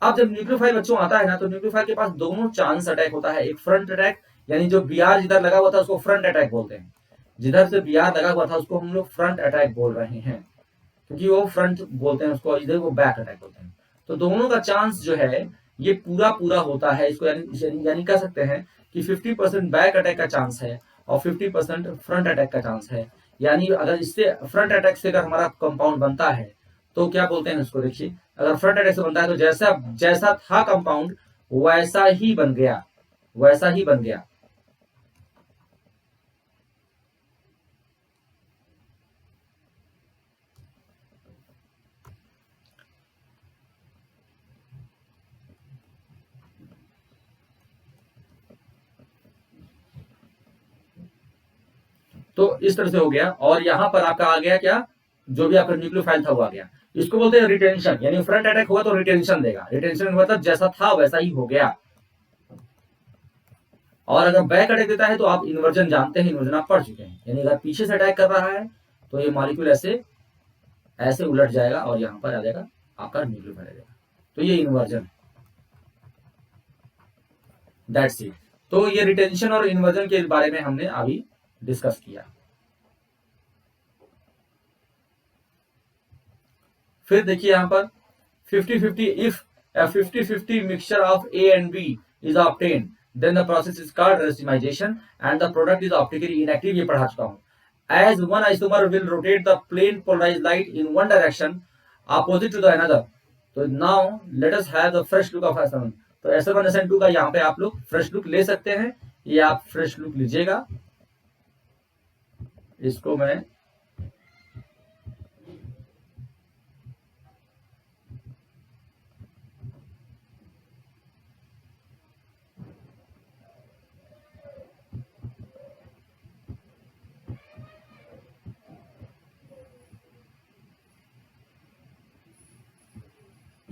अब जब न्यूक्लियोफाइल बच्चों आता है ना, तो न्यूक्लियोफाइल के पास दोनों चांस अटैक होता है। एक फ्रंट अटैक, यानी जो Br जिधर लगा हुआ था उसको फ्रंट अटैक बोलते हैं, जिधर से Br लगा हुआ था उसको हम लोग फ्रंट अटैक बोल रहे हैं, क्योंकि वो फ्रंट बोलते हैं उसको, इधर वो बैक अटैक बोलते हैं। तो दोनों का चांस जो है ये पूरा पूरा होता है। इसको यानी कह सकते हैं कि 50% बैक अटैक का चांस है और 50% फ्रंट अटैक का चांस है। यानी अगर इससे फ्रंट अटैक से अगर हमारा कंपाउंड बनता है तो क्या बोलते हैं इसको, देखिए अगर फ्रंट अटैक से बनता है तो जैसा जैसा था कंपाउंड वैसा ही बन गया, वैसा ही बन गया। तो इस तरह से हो गया, और यहां पर आपका आ गया क्या, जो भी आपका न्यूक्लियोफाइल था वो आ गया। इसको बोलते हैं रिटेंशन, यानी फ्रंट अटैक हुआ तो रिटेंशन देगा। रिटेंशन मतलब जैसा था वैसा ही हो गया। और अगर बैक अटैक देता है तो आप इन्वर्जन जानते हैं, इन्वर्जन आप पढ़ चुके हैं, यानी अगर पीछे से अटैक कर रहा है तो ये मॉलिक्यूल ऐसे ऐसे उलट जाएगा और यहां पर आ जाएगा आपका न्यूक्लियोफाइल आ जाएगा। तो ये इन्वर्जन, दैट्स इट। तो ये रिटेंशन और इन्वर्जन के बारे में हमने अभी डिस्कस किया। फिर देखिए यहां पर 50-50, if a 50-50 mixture of A and B is obtained, then the process is called racemization and the product is optically inactive। ये पढ़ा चुका हूं। As one isomer will rotate the plane polarized light in one direction opposite to the another। तो now let us have the fresh look of SN1। तो SN1 SN2 का यहाँ पे आप लोग फ्रेश लुक ले सकते हैं, ये आप फ्रेश लुक लीजिएगा। इसको मैं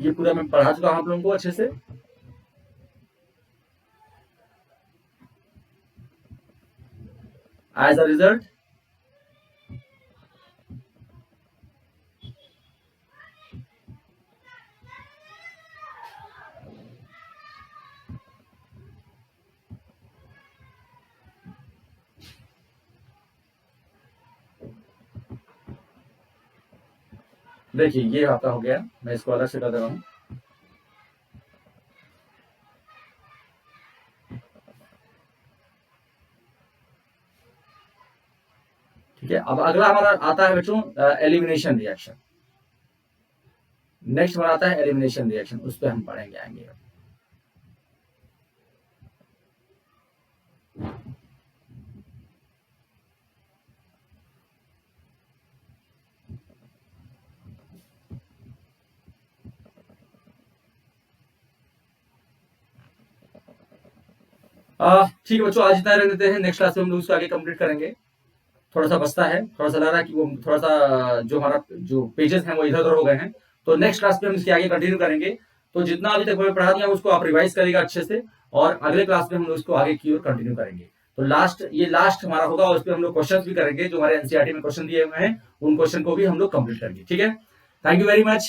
ये पूरा मैं पढ़ा चुका हूं आप लोगों को अच्छे से। एज अ रिजल्ट देखिए ये आपका हो गया, मैं इसको अलग से कर दे रहा हूं। ठीक है, अब अगला हमारा आता है बच्चों एलिमिनेशन रिएक्शन। नेक्स्ट हमारा आता है एलिमिनेशन रिएक्शन, उस पर हम पढ़ेंगे आएंगे। ठीक है बच्चों, आज इतना रख देते हैं, नेक्स्ट क्लास में हम लोग उसको आगे कंप्लीट करेंगे। थोड़ा सा बचता है, थोड़ा सा लग रहा है कि वो थोड़ा सा जो हमारा जो पेजेस हैं वो इधर उधर हो गए हैं, तो नेक्स्ट क्लास में हम इसके आगे कंटिन्यू करेंगे। तो जितना अभी तक मैंने पढ़ा दिया उसको आप रिवाइज करेगा अच्छे से, और अगले क्लास में हम लोग इसको आगे की ओर कंटिन्यू करेंगे। तो ये लास्ट हमारा होगा, उस पर हम लोग क्वेश्चन भी करेंगे, जो हमारे एनसीईआरटी में क्वेश्चन दिए हुए हैं उन क्वेश्चन को भी हम लोग कंप्लीट करेंगे। ठीक है, थैंक यू वेरी मच।